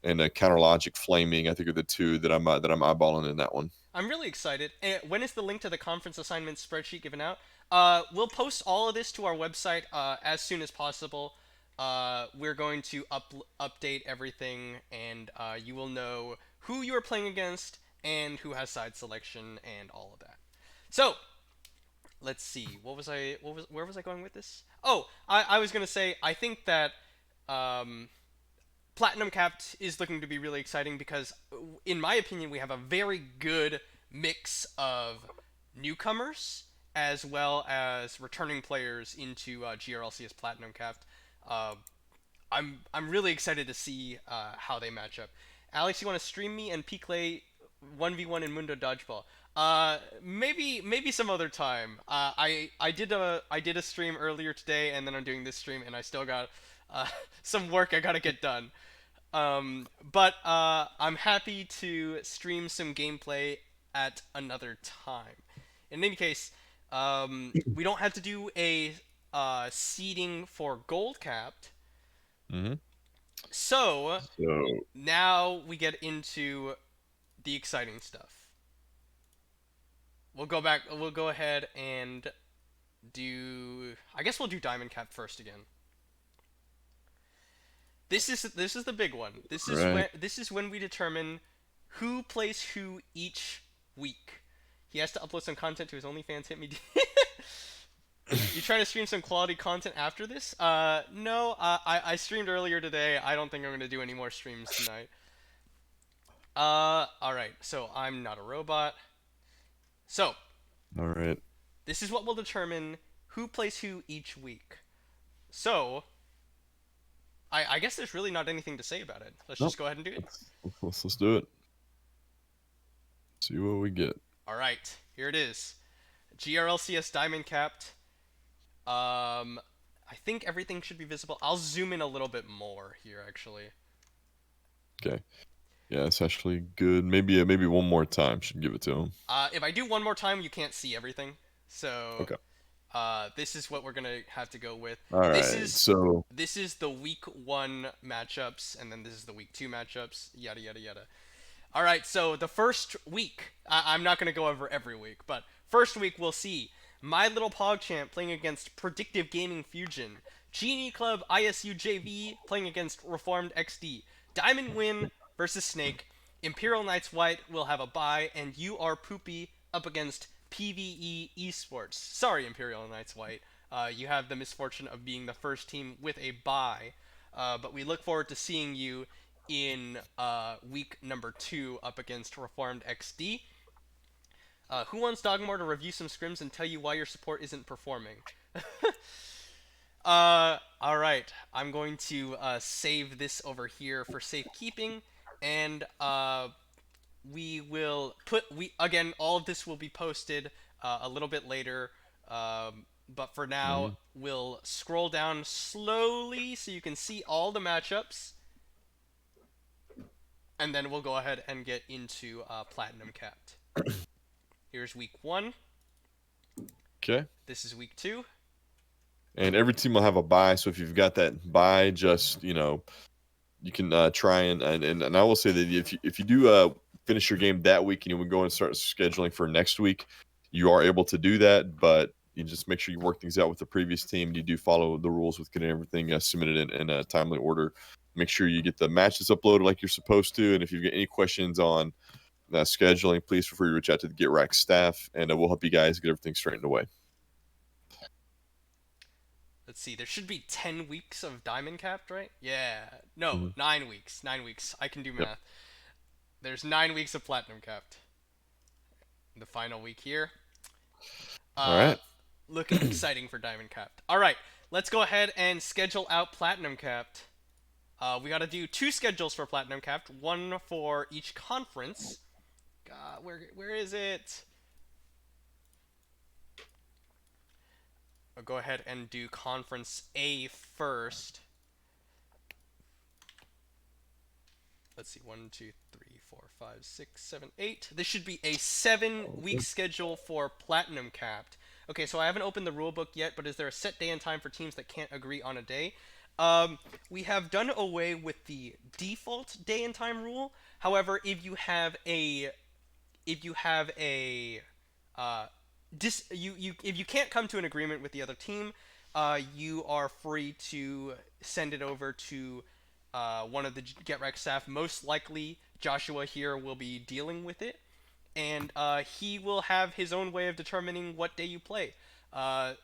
and Counterlogic Flaming, I think are the two that I'm eyeballing in that one. I'm really excited. When is the link to the conference assignment spreadsheet given out? We'll post all of this to our website as soon as possible. We're going to update everything, and you will know who you are playing against and who has side selection and all of that. So, let's see. Where was I going with this? Oh, I was gonna say I think that um, Platinum Capped is looking to be really exciting because, in my opinion, we have a very good mix of newcomers as well as returning players into GRLCS Platinum Capped. Uh, I'm really excited to see how they match up. Alex, you want to stream me and Piclay 1v1 in Mundo Dodgeball? Maybe some other time. I did a stream earlier today, and then I'm doing this stream, and I still got some work I gotta get done. But I'm happy to stream some gameplay at another time. In any case, we don't have to do a seeding for gold capped. Hmm. So So, now we get into the exciting stuff. We'll go back. We'll go ahead and do. I guess we'll do diamond cap first again. This is the big one. right. This is when we determine who plays who each week. He has to upload some content to his OnlyFans. Hit me. You trying to stream some quality content after this? No. I streamed earlier today. I don't think I'm gonna do any more streams tonight. All right. So I'm not a robot. So All right. this is what will determine who plays who each week. So I guess there's really not anything to say about it. Let's Nope. just go ahead and do it. Let's do it. See what we get. All right, here it is. GRLCS Diamond Capped. I think everything should be visible. I'll zoom in a little bit more here, actually. Okay. Yeah, it's actually good. Maybe one more time should give it to him. If I do one more time, you can't see everything. So, Okay. this is what we're gonna have to go with. All This right. is So, this is the week 1 matchups, and then this is the week 2 matchups. Yada yada yada. All right, so the first week, I'm not going to go over every week, but first week we'll see My Little PogChamp playing against Predictive Gaming Fusion, Genie Club ISU JV playing against Reformed XD, Diamond Win versus Snake, Imperial Knights White will have a bye, and You Are Poopy up against PvE Esports. Sorry, Imperial Knights White. You have the misfortune of being the first team with a bye, but we look forward to seeing you in week number 2 up against Reformed XD. Who wants Dogmore to review some scrims and tell you why your support isn't performing? All right. I'm going to save this over here for safekeeping, and we will put we again. All of this will be posted a little bit later. But for now, Mhm. we'll scroll down slowly so you can see all the matchups, and then we'll go ahead and get into Platinum Capped. Here's week 1. Okay. This is week 2. And every team will have a bye. So if you've got that bye, just you can try and I will say that if you do finish your game that week and you would go and start scheduling for next week, you are able to do that. But you just make sure you work things out with the previous team. You do follow the rules with getting everything submitted in a timely order. Make sure you get the matches uploaded like you're supposed to. And if you've got any questions on scheduling, please feel free to reach out to the GetRack staff, and we'll help you guys get everything straightened away. Let's see. There should be 10 weeks of Diamond Capped, right? Yeah. No, Mhm. 9 weeks. 9 weeks. I can do Yep. math. There's 9 weeks of Platinum Capped. The final week here. All Uh, right. Looking exciting for Diamond Capped. All right, let's go ahead and schedule out Platinum Capped. We got to do 2 schedules for Platinum Capped, one for each conference. God, where is it? I'll go ahead and do Conference A first. Let's see, 1, 2, 3, 4, 5, 6, 7, 8. This should be a 7-week schedule for Platinum Capped. Okay, so I haven't opened the rulebook yet, but is there a set day and time for teams that can't agree on a day? We have done away with the default day and time rule. However, if you have a uh, if you can't come to an agreement with the other team, you are free to send it over to one of the GetRec staff. Most likely, Joshua here will be dealing with it, and he will have his own way of determining what day you play. Uh,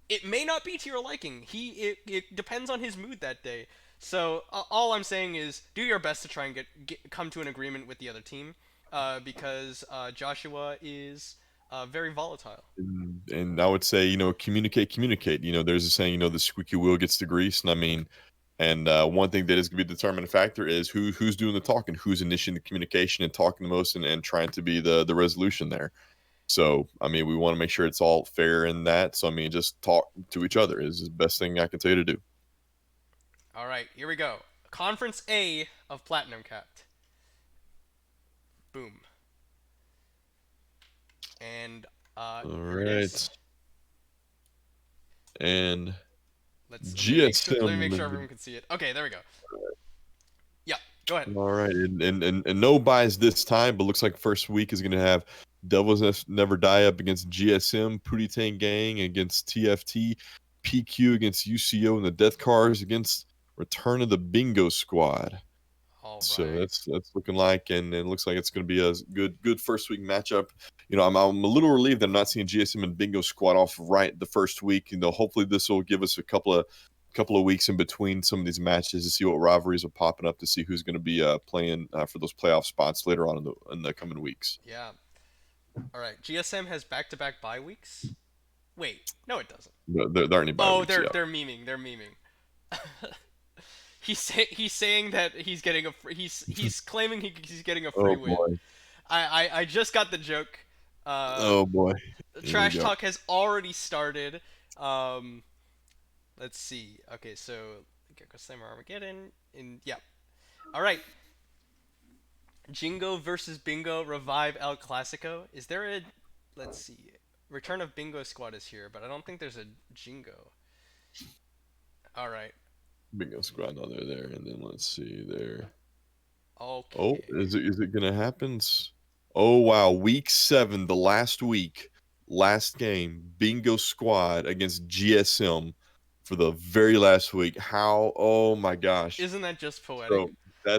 it may not be to your liking. It depends on his mood that day. So all I'm saying is do your best to try and come to an agreement with the other team, because Joshua is very volatile. And I would say, communicate. There's a saying, the squeaky wheel gets the grease. And I mean, and one thing that is going to be the determining factor is who's doing the talking, who's initiating the communication and talking the most and trying to be the resolution there. So, I mean, we want to make sure it's all fair in that. So, I mean, just talk to each other is the best thing I can tell you to do. All right, here we go. Conference A of Platinum Capped. Boom. And All here it is. right. And Let me make sure GSM. everyone can see it. Okay, there we go. Yeah, go ahead. All right, and no buys this time, but looks like first week is going to have Devils Never Die Up against GSM, Pootie Tang Gang against TFT, PQ against UCO, and the Death Cars against Return of the Bingo Squad. All So right. that's looking like, and it looks like it's going to be a good first week matchup. I'm a little relieved that I'm not seeing GSM and Bingo Squad off right the first week. Hopefully this will give us a couple of weeks in between some of these matches to see what rivalries are popping up to see who's going to be playing for those playoff spots later on in the coming weeks. Yeah. All right. GSM has back-to-back bye weeks. Wait, no, it doesn't. There aren't any bye Oh, weeks. Yeah. they're memeing. They're memeing. He's saying that he's getting a he's claiming he's getting a free Oh win. boy. I just got the joke. Uh, Oh boy. Here we Trash go. talk has already started. Um, let's see. Okay, so Gecko Slammer Armageddon yeah. All right. Jingo versus Bingo Revive El Clasico. Is there a let's see. Return of Bingo Squad is here, but I don't think there's a Jingo. All right. Bingo Squad. No, they're there, and then let's see there. Oh, Okay. is it gonna happen? Oh wow, week 7, the last week, last game, Bingo Squad against GSM for the very last week. How? Oh my gosh! Isn't that just poetic? So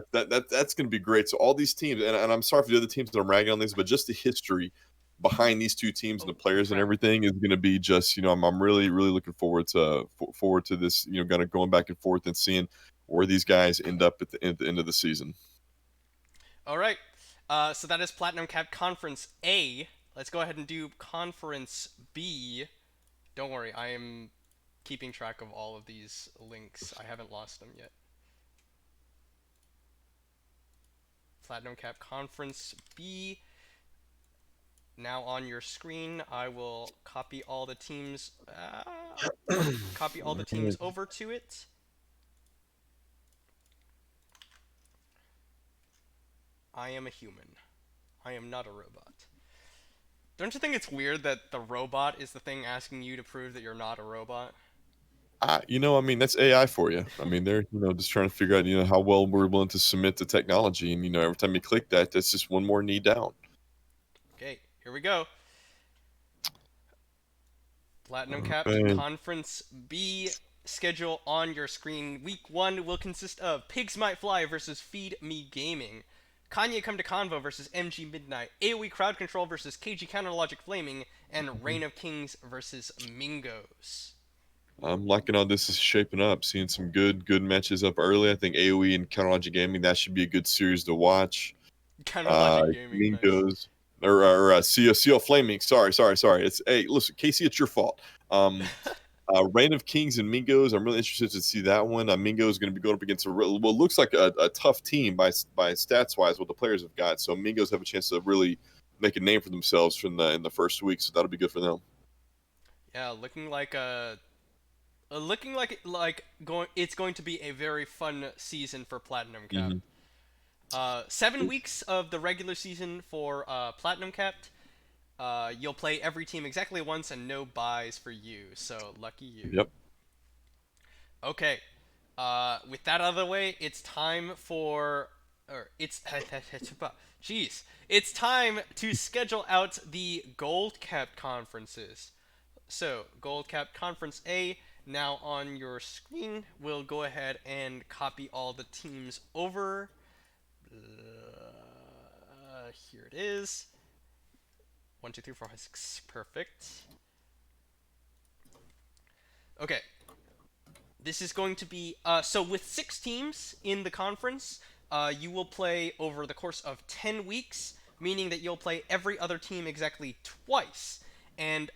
that's gonna be great. So all these teams, and I'm sorry for the other teams that I'm ragging on these, but just the history behind these two teams and the Oh players and crap. everything is gonna be just I'm really looking forward to this. Kind of going back and forth and seeing where these guys end up at the end of the season. All right. So that is Platinum Cap Conference A. let's go ahead and do Conference B. Don't worry, I am keeping track of all of these links. I haven't lost them yet. Platinum Cap Conference B. Now on your screen, I will copy all the teams. Copy all the teams over to it. I am a human. I am not a robot. Don't you think it's weird that the robot is the thing asking you to prove that you're not a robot? I mean, that's AI for you. I mean, they're just trying to figure out how well we're willing to submit to technology, and every time you click that, that's just one more knee down. Okay, here we go. Platinum Capped Man, Conference B schedule on your screen. Week 1 will consist of Pigs Might Fly versus Feed Me Gaming, Kanye Come to Convo versus MG Midnight, AoE Crowd Control versus KG Counter Logic Flaming, and Reign of Kings versus Mingos. I'm liking how this is shaping up. Seeing some good matches up early. I think AOE and Counterlogic Gaming, that should be a good series to watch. Counter Logic Gaming, nice. Mingos or CO Flaming. Sorry. It's hey, listen, Casey, it's your fault. Reign of Kings and Mingos. I'm really interested to see that one. Mingo is going to be going up against what looks like a tough team by stats wise, what the players have got. So Mingos have a chance to really make a name for themselves in the first week. So that'll be good for them. Yeah, looking like going. It's going to be a very fun season for Platinum Cap. Hmm. 7 weeks of the regular season for Platinum Capped. You'll play every team exactly once and no buys for you. So lucky you. Yep. Okay. With that out of the way, it's time for, or it's, jeez, it's time to schedule out the Gold Cap conferences. So, Gold Cap Conference A, now on your screen. We'll go ahead and copy all the teams over. Here it is. 1, 2, 3, 4, 5, 6. Perfect. Okay. This is going to be so with 6 teams in the conference, you will play over the course of 10 weeks, meaning that you'll play every other team exactly twice. And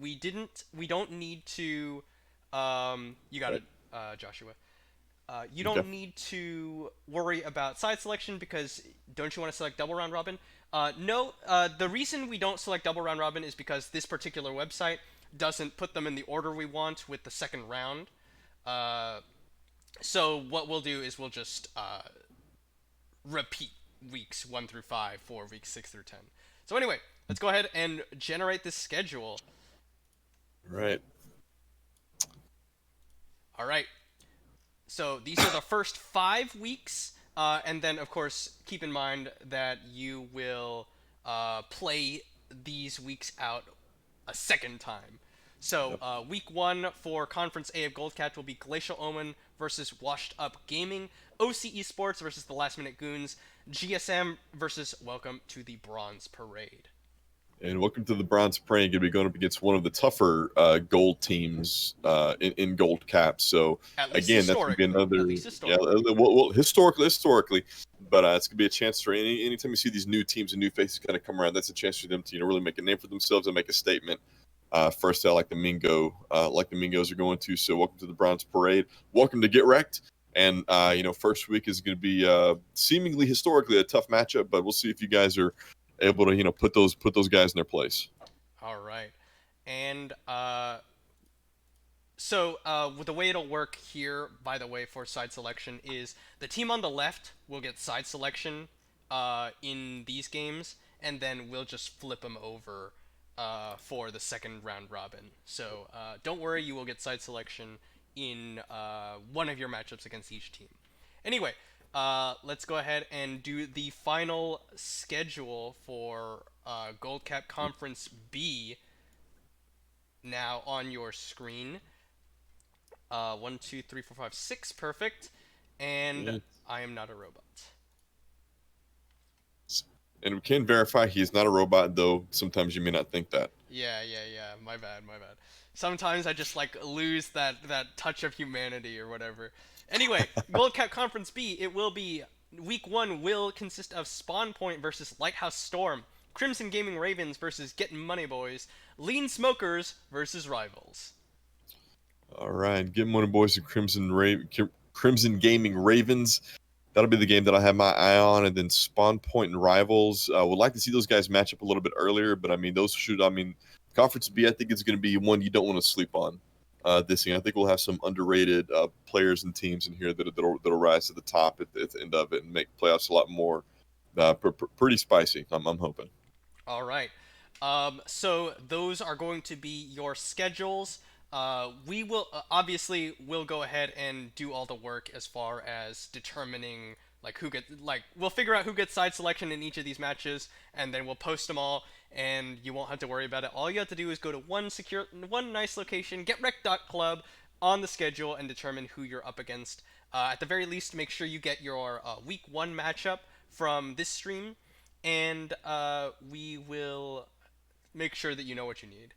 we don't need to. You got it, Joshua. You Okay. don't need to worry about side selection because don't you want to select double round robin? No, the reason we don't select double round robin is because this particular website doesn't put them in the order we want with the second round. So what we'll do is we'll just repeat weeks 1 through 5 for weeks 6 through 10. So anyway, let's go ahead and generate this schedule. Right. All right. So these are the first 5 weeks, and then of course keep in mind that you will play these weeks out a second time. So Yep. week 1 for Conference A of Gold Cat will be Glacial Omen versus Washed Up Gaming, OCE Sports versus the Last Minute Goons, GSM versus Welcome to the Bronze Parade. And welcome to the Bronze Parade. Going to be going up against one of the tougher gold teams in gold cap. So At least again, that's going to be historically. At another least yeah. historically. Well, historically, but it's going to be a chance for anytime you see these new teams and new faces kind of come around. That's a chance for them to really make a name for themselves and make a statement. First out, like the Mingos are going to. So welcome to the Bronze Parade. Welcome to Get Wrecked. And first week is going to be seemingly historically a tough matchup, but we'll see if you guys are able to put those guys in their place. All right. And so with the way it'll work here, by the way, for side selection is the team on the left will get side selection in these games, and then we'll just flip them over for the second round robin. So don't worry, you will get side selection in one of your matchups against each team. Anyway, let's go ahead and do the final schedule for Gold Cap Conference B now on your screen. 1, 2, 3, 4, 5, 6, perfect. And Yeah. I am not a robot. And we can verify he's not a robot, though sometimes you may not think that. Yeah. My bad. Sometimes I just like lose that touch of humanity or whatever. Anyway, Gold Cap Conference B, it will be week 1 will consist of Spawn Point versus Lighthouse Storm, Crimson Gaming Ravens versus Getting Money Boys. Lean Smokers versus Rivals. All right, get Money Boys and Crimson Gaming Ravens. That'll be the game that I have my eye on, and then Spawn Point and Rivals. Would like to see those guys match up a little bit earlier, but I mean, those should. I mean, Conference B, I think is going to be one you don't want to sleep on. This year, I think we'll have some underrated players and teams in here that'll rise to the top at the end of it and make playoffs a lot more pretty spicy. I'm hoping. All right. So those are going to be your schedules. We will obviously we'll go ahead and do all the work as far as determining like who get like we'll figure out who gets side selection in each of these matches, and then we'll post them all, and you won't have to worry about it. All you have to do is go to one nice location, getrec.club on the schedule, and determine who you're up against. At the very least, make sure you get your week 1 matchup from this stream, and we will make sure that you know what you need.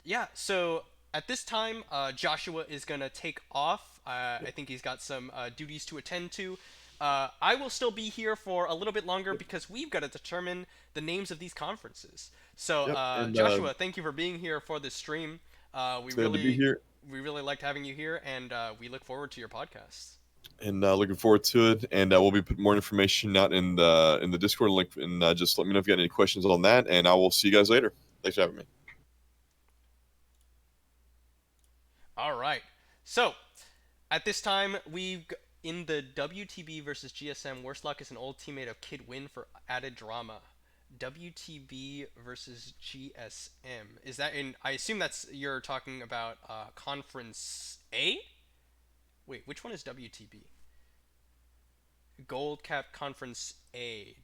Yeah, so at this time, Joshua is going to take off. I think he's got some duties to attend to. I will still be here for a little bit longer because we've got to determine the names of these conferences. So, Yep, and Joshua, thank you for being here for this stream. We glad to be here. we really liked having you here, and we look forward to your podcasts. And looking forward to it. And we'll be putting more information out in the Discord link. And just let me know if you got any questions on that. And I will see you guys later. Thanks for having me. All right. So, at this time, in the WTB versus GSM, Worstlock is an old teammate of Kid Win for added drama. WTB versus GSM. Is that in? I assume you're talking about Conference A. Wait, which one is WTB? Gold Cap Conference A.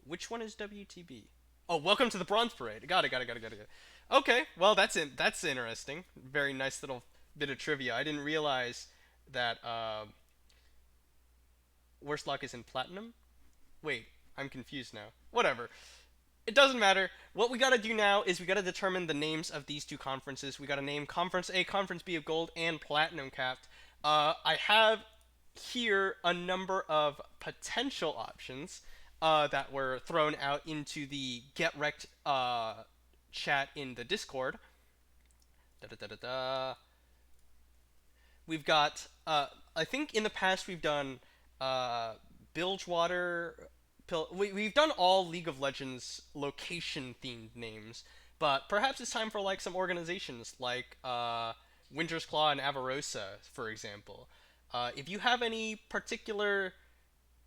Which one is WTB? Oh, welcome to the Bronze Parade. Got it. Okay, well that's interesting. Very nice little bit of trivia. I didn't realize that Worstlock is in Platinum. Wait, I'm confused now. Whatever. It doesn't matter. What we gotta do now is we gotta determine the names of these two conferences. We gotta name Conference A, Conference B of Gold, and Platinum capped. I have here a number of potential options that were thrown out into the Get Wrecked chat in the Discord. We've got, I think in the past we've done Bilgewater. We've done all League of Legends location themed names, but perhaps it's time for like some organizations like Winter's Claw and Avarosa, for example. If you have any particular,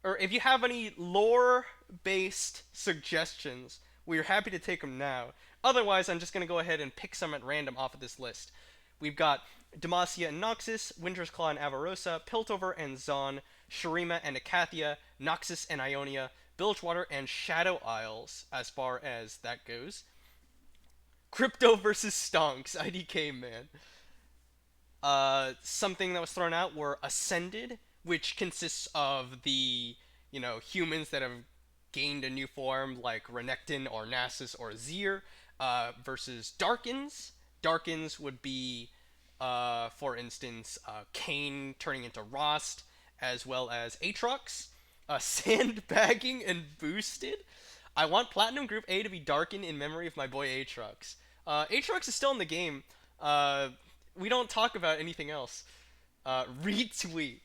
or if you have any lore-based suggestions, we're happy to take them now. Otherwise, I'm just going to go ahead and pick some at random off of this list. We've got Demacia and Noxus, Winter's Claw and Avarosa, Piltover and Zon, Shurima and Acathia, Noxus and Ionia, Bilgewater and Shadow Isles, as far as that goes. Crypto versus Stonks, IDK man. Something that was thrown out were Ascended, which consists of the, humans that have gained a new form, like Renekton or Nasus or Zir, versus Darkins. Darkins would be, for instance, Kayn turning into Rost, as well as Aatrox. Sandbagging and Boosted. I want Platinum Group A to be Darkened in memory of my boy Aatrox. Aatrox is still in the game. We don't talk about anything else. Retweet.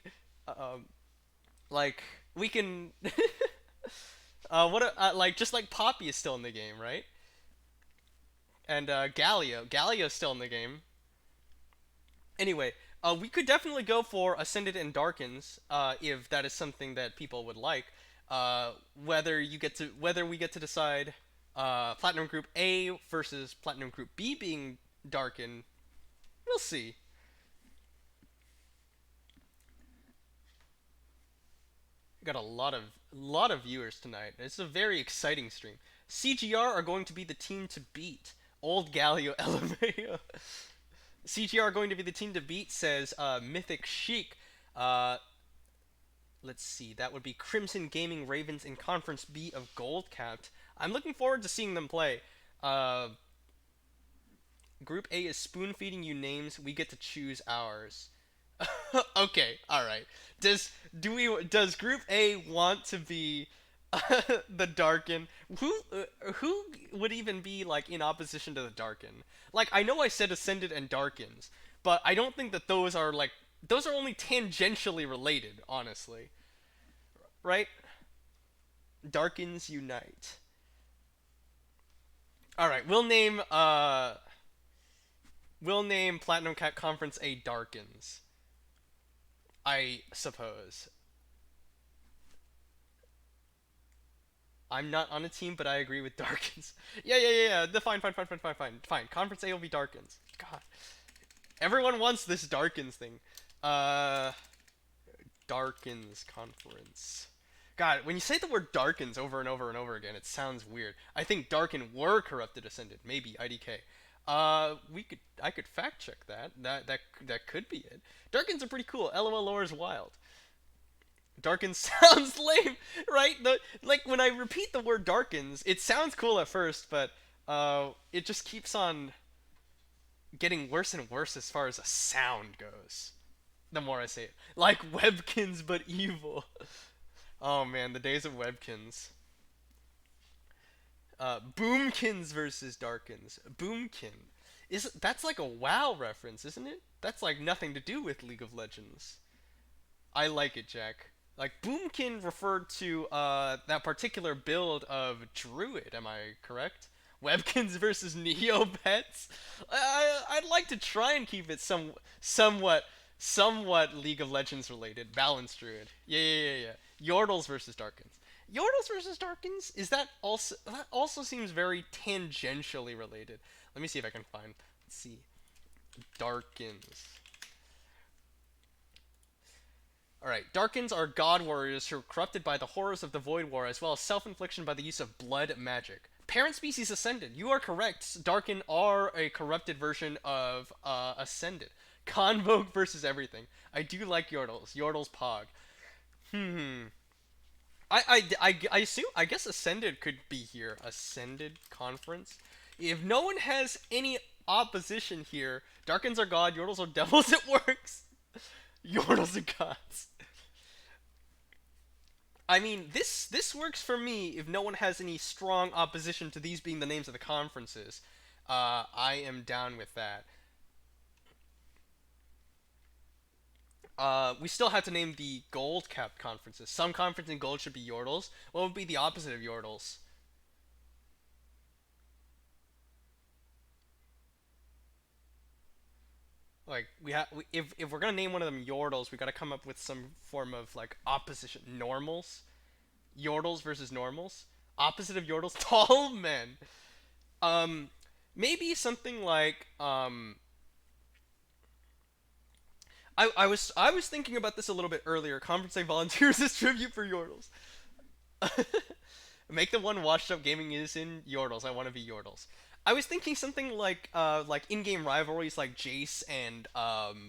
Like, we can... just like Poppy is still in the game, right? And Galio's still in the game. Anyway, we could definitely go for Ascended and Darkens, if that is something that people would like. Whether we get to decide Platinum Group A versus Platinum Group B being Darkened, we'll see. Got a lot of viewers tonight. It's a very exciting stream. CGR are going to be the team to beat. Old Galio LMAO. CGR are going to be the team to beat, says Mythic Chic. Let's see, that would be Crimson Gaming Ravens in Conference B of Gold Capped. I'm looking forward to seeing them play. Group A is spoon feeding you names. We get to choose ours. Okay, all right. Does Group A want to be The Darkin. Who would even be like in opposition to the Darkin? Like I know I said Ascended and Darkins, but I don't think that those are only tangentially related, honestly. Right? Darkins unite. All right, we'll name Platinum Cat Conference A Darkins. I suppose. I'm not on a team, but I agree with Darkins. Yeah. Fine. Conference A will be Darkins. God, everyone wants this Darkins thing. Uh, Darkins Conference. God, when you say the word Darkins over and over and over again, it sounds weird. I think Darkin were corrupted Ascended. Maybe IDK. I could fact check that. That could be it. Darkins are pretty cool. LOL lore is wild. Darkins sounds lame, right? Like when I repeat the word Darkins, it sounds cool at first, but it just keeps on getting worse and worse as far as a sound goes. The more I say it, like Webkins but evil. Oh man, the days of Webkins. Boomkins versus Darkins. Boomkin is that's like a WoW reference, isn't it? That's like nothing to do with League of Legends. I like it, Jack. Like Boomkin referred to that particular build of Druid. Am I correct? Webkins versus Neopets. I'd like to try and keep it somewhat League of Legends related. Balanced Druid. Yeah. Yordles versus Darkins. Yordles versus Darkins is that also seems very tangentially related. Let me see if I can find. Let's see. Darkins. Alright, Darkins are god warriors who are corrupted by the horrors of the Void War, as well as self-infliction by the use of blood magic. Parent species Ascended. You are correct. Darkin are a corrupted version of Ascended. Convoke versus everything. I do like Yordles. Yordles Pog. I assume, I guess Ascended could be here. Ascended Conference. If no one has any opposition here, Darkins are god, Yordles are devils, it works. Yordles are gods. I mean, this works for me if no one has any strong opposition to these being the names of the conferences. I am down with that. We still have to name the gold capped conferences. Some conference in gold should be Yordles. What would be the opposite of Yordles? Like if we're gonna name one of them Yordles, we gotta come up with some form of like opposition. Normals. Yordles versus normals. Opposite of Yordles, tall men. Um, maybe something like I was thinking about this a little bit earlier. Compensate volunteers as tribute for Yordles. Make the one washed up gaming is in Yordles. I want to be Yordles. I was thinking something like in-game rivalries like Jace and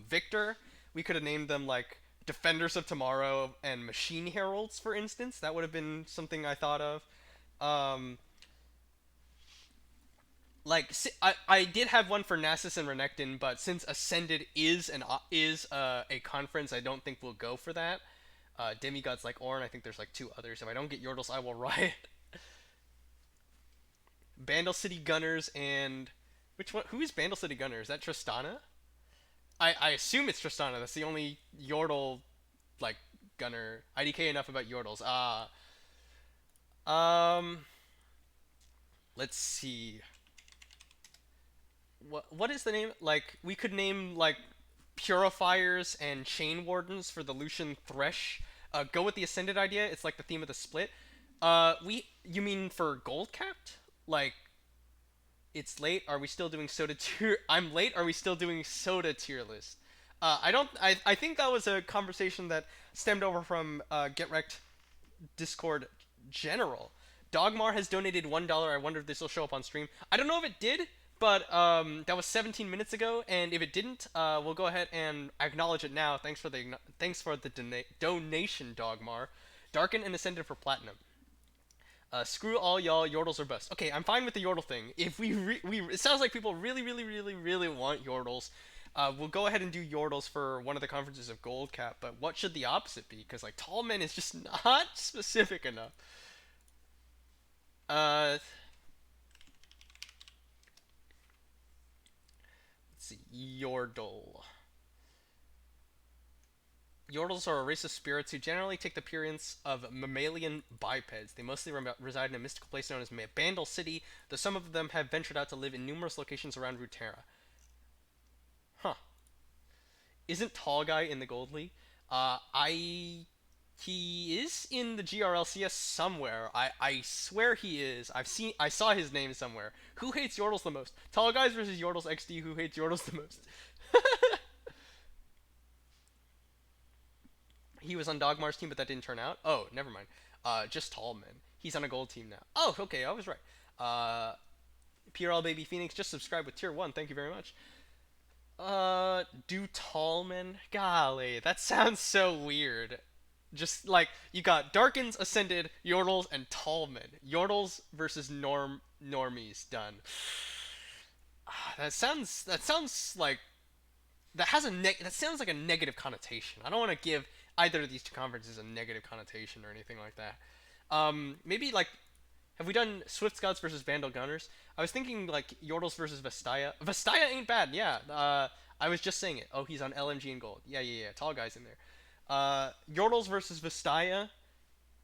Victor. We could have named them like Defenders of Tomorrow and Machine Heralds, for instance. That would have been something I thought of. Um, I did have one for Nasus and Renekton, but since Ascended is a conference, I don't think we'll go for that. Demigods like Ornn, I think there's like two others. If I don't get Yordles, I will riot. Bandle City Gunners and which one? Who is Bandle City Gunner? Is that Tristana? I assume it's Tristana. That's the only Yordle like gunner. IDK enough about Yordles. Um, let's see. What is the name? Like we could name like purifiers and chain wardens for the Lucian Thresh. Go with the ascended idea. It's like the theme of the split. You mean for gold capped? Like it's late. Are we still doing soda tier? I'm late. Are we still doing soda tier list? I don't. I think that was a conversation that stemmed over from Get Wrecked Discord general. Dogmar has donated $1. I wonder if this will show up on stream. I don't know if it did, but that was 17 minutes ago, and if it didn't, we'll go ahead and acknowledge it now. Thanks for the donation, Dogmar. Darken and Ascended for platinum. Screw all y'all, Yordles are best. Okay, I'm fine with the Yordle thing. If it sounds like people really want Yordles. We'll go ahead and do Yordles for one of the conferences of Gold Cap, but what should the opposite be? Because like Tall Men is just not specific enough. Let's see. Yordle. Yordles are a race of spirits who generally take the appearance of mammalian bipeds. They mostly reside in a mystical place known as Bandle City, though some of them have ventured out to live in numerous locations around Ruterra. Huh. Isn't Tall Guy in the Gold League? I he is in the GRLCS somewhere. I swear he is. I saw his name somewhere. Who hates Yordles the most? Tall Guys versus Yordles XD. Who hates Yordles the most? He was on Dogmar's team, but that didn't turn out. Oh, never mind. Just Tallman. He's on a gold team now. Oh, okay, I was right. PRL Baby Phoenix just subscribed with tier 1. Thank you very much. Do Tallman? Golly, that sounds so weird. Just like you got Darkins, Ascended, Yordles, and Tallman. Yordles versus normies done. That sounds like that sounds like a negative connotation. I don't want to give either of these two conferences a negative connotation or anything like that. Maybe like have we done Swift Scouts versus Vandal Gunners? I was thinking like Yordles versus Vestaya. Vestaya ain't bad, yeah. I was just saying it. Oh, he's on LMG and gold. Yeah. Tall guy's in there. Yordles versus Vestaya.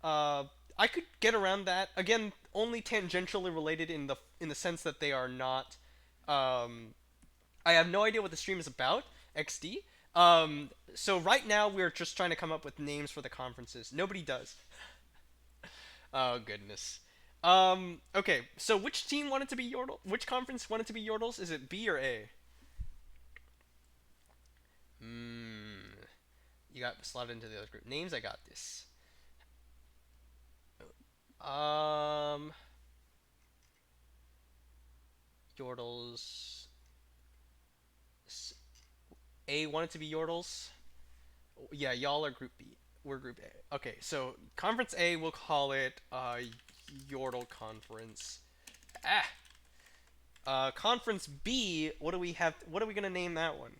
I could get around that. Again, only tangentially related in the sense that they are not. I have no idea what the stream is about. XD. So right now we're just trying to come up with names for the conferences. Nobody does. Oh goodness. Okay. So which team wanted to be Yordle? Which conference wanted to be Yordles? Is it B or A? You got slotted into the other group. Names, I got this. Yordles. A wanted to be Yordles. Yeah, y'all are Group B. We're Group A. Okay, so Conference A, we'll call it Yordle Conference. Conference B, what do we have? What are we gonna name that one?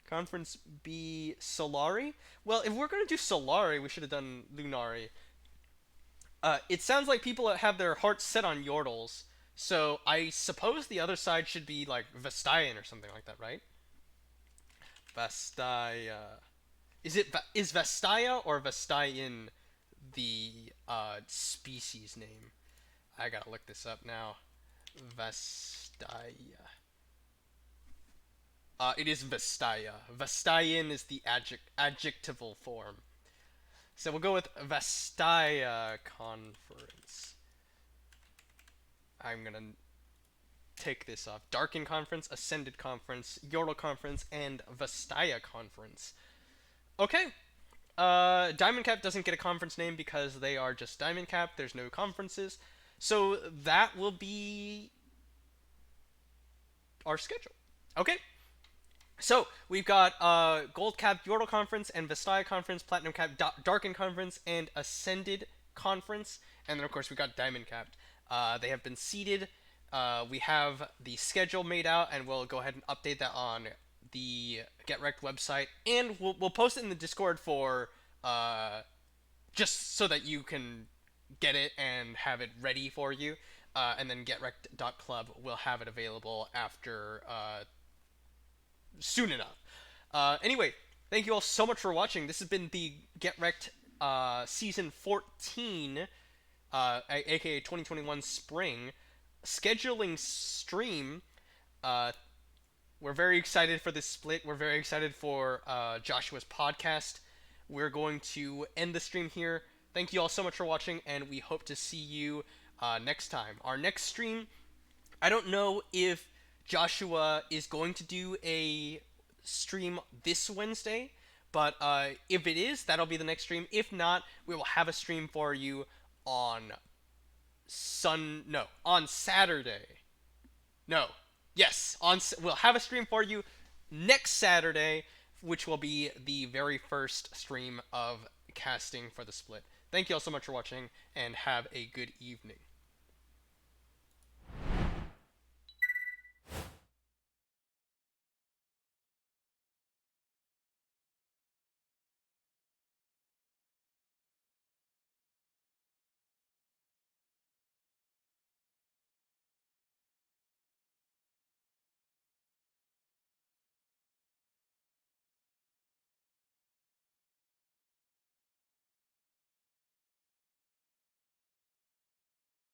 Conference B, Solari. Well, if we're gonna do Solari, we should have done Lunari. It sounds like people have their hearts set on Yordles, so I suppose the other side should be like Vestayan or something like that, right? Vestaya. Is Vestaya or Vestayan the species name? I gotta look this up now. Vestaya. It is Vestaya. Vestayan is the adjectival form. So we'll go with Vestaya Conference. I'm gonna take this off. Darken Conference, Ascended Conference, Yordle Conference, and Vestaya Conference. Okay. Diamond Cap doesn't get a conference name because they are just Diamond Cap. There's no conferences. So that will be our schedule. Okay. So we've got Gold Cap Yordle Conference and Vestaya Conference, Platinum Cap Darken Conference, and Ascended Conference. And then, of course, we got Diamond Capped. They have been seeded. We have the schedule made out, and we'll go ahead and update that on the Get Wrecked website. And we'll post it in the Discord for just so that you can get it and have it ready for you. And then GetWrecked.club will have it available after soon enough. Anyway, thank you all so much for watching. This has been the Get Wrecked Season 14, aka 2021 Spring, scheduling stream. We're very excited for this split. We're very excited for Joshua's podcast. We're going to end the stream here. Thank you all so much for watching, and we hope to see you next time. Our next stream, I don't know if Joshua is going to do a stream this Wednesday, but if it is, that'll be the next stream. If not, we will have a stream for you on on Saturday. No, yes, we'll have a stream for you next Saturday, which will be the very first stream of casting for the split. Thank you all so much for watching, and have a good evening.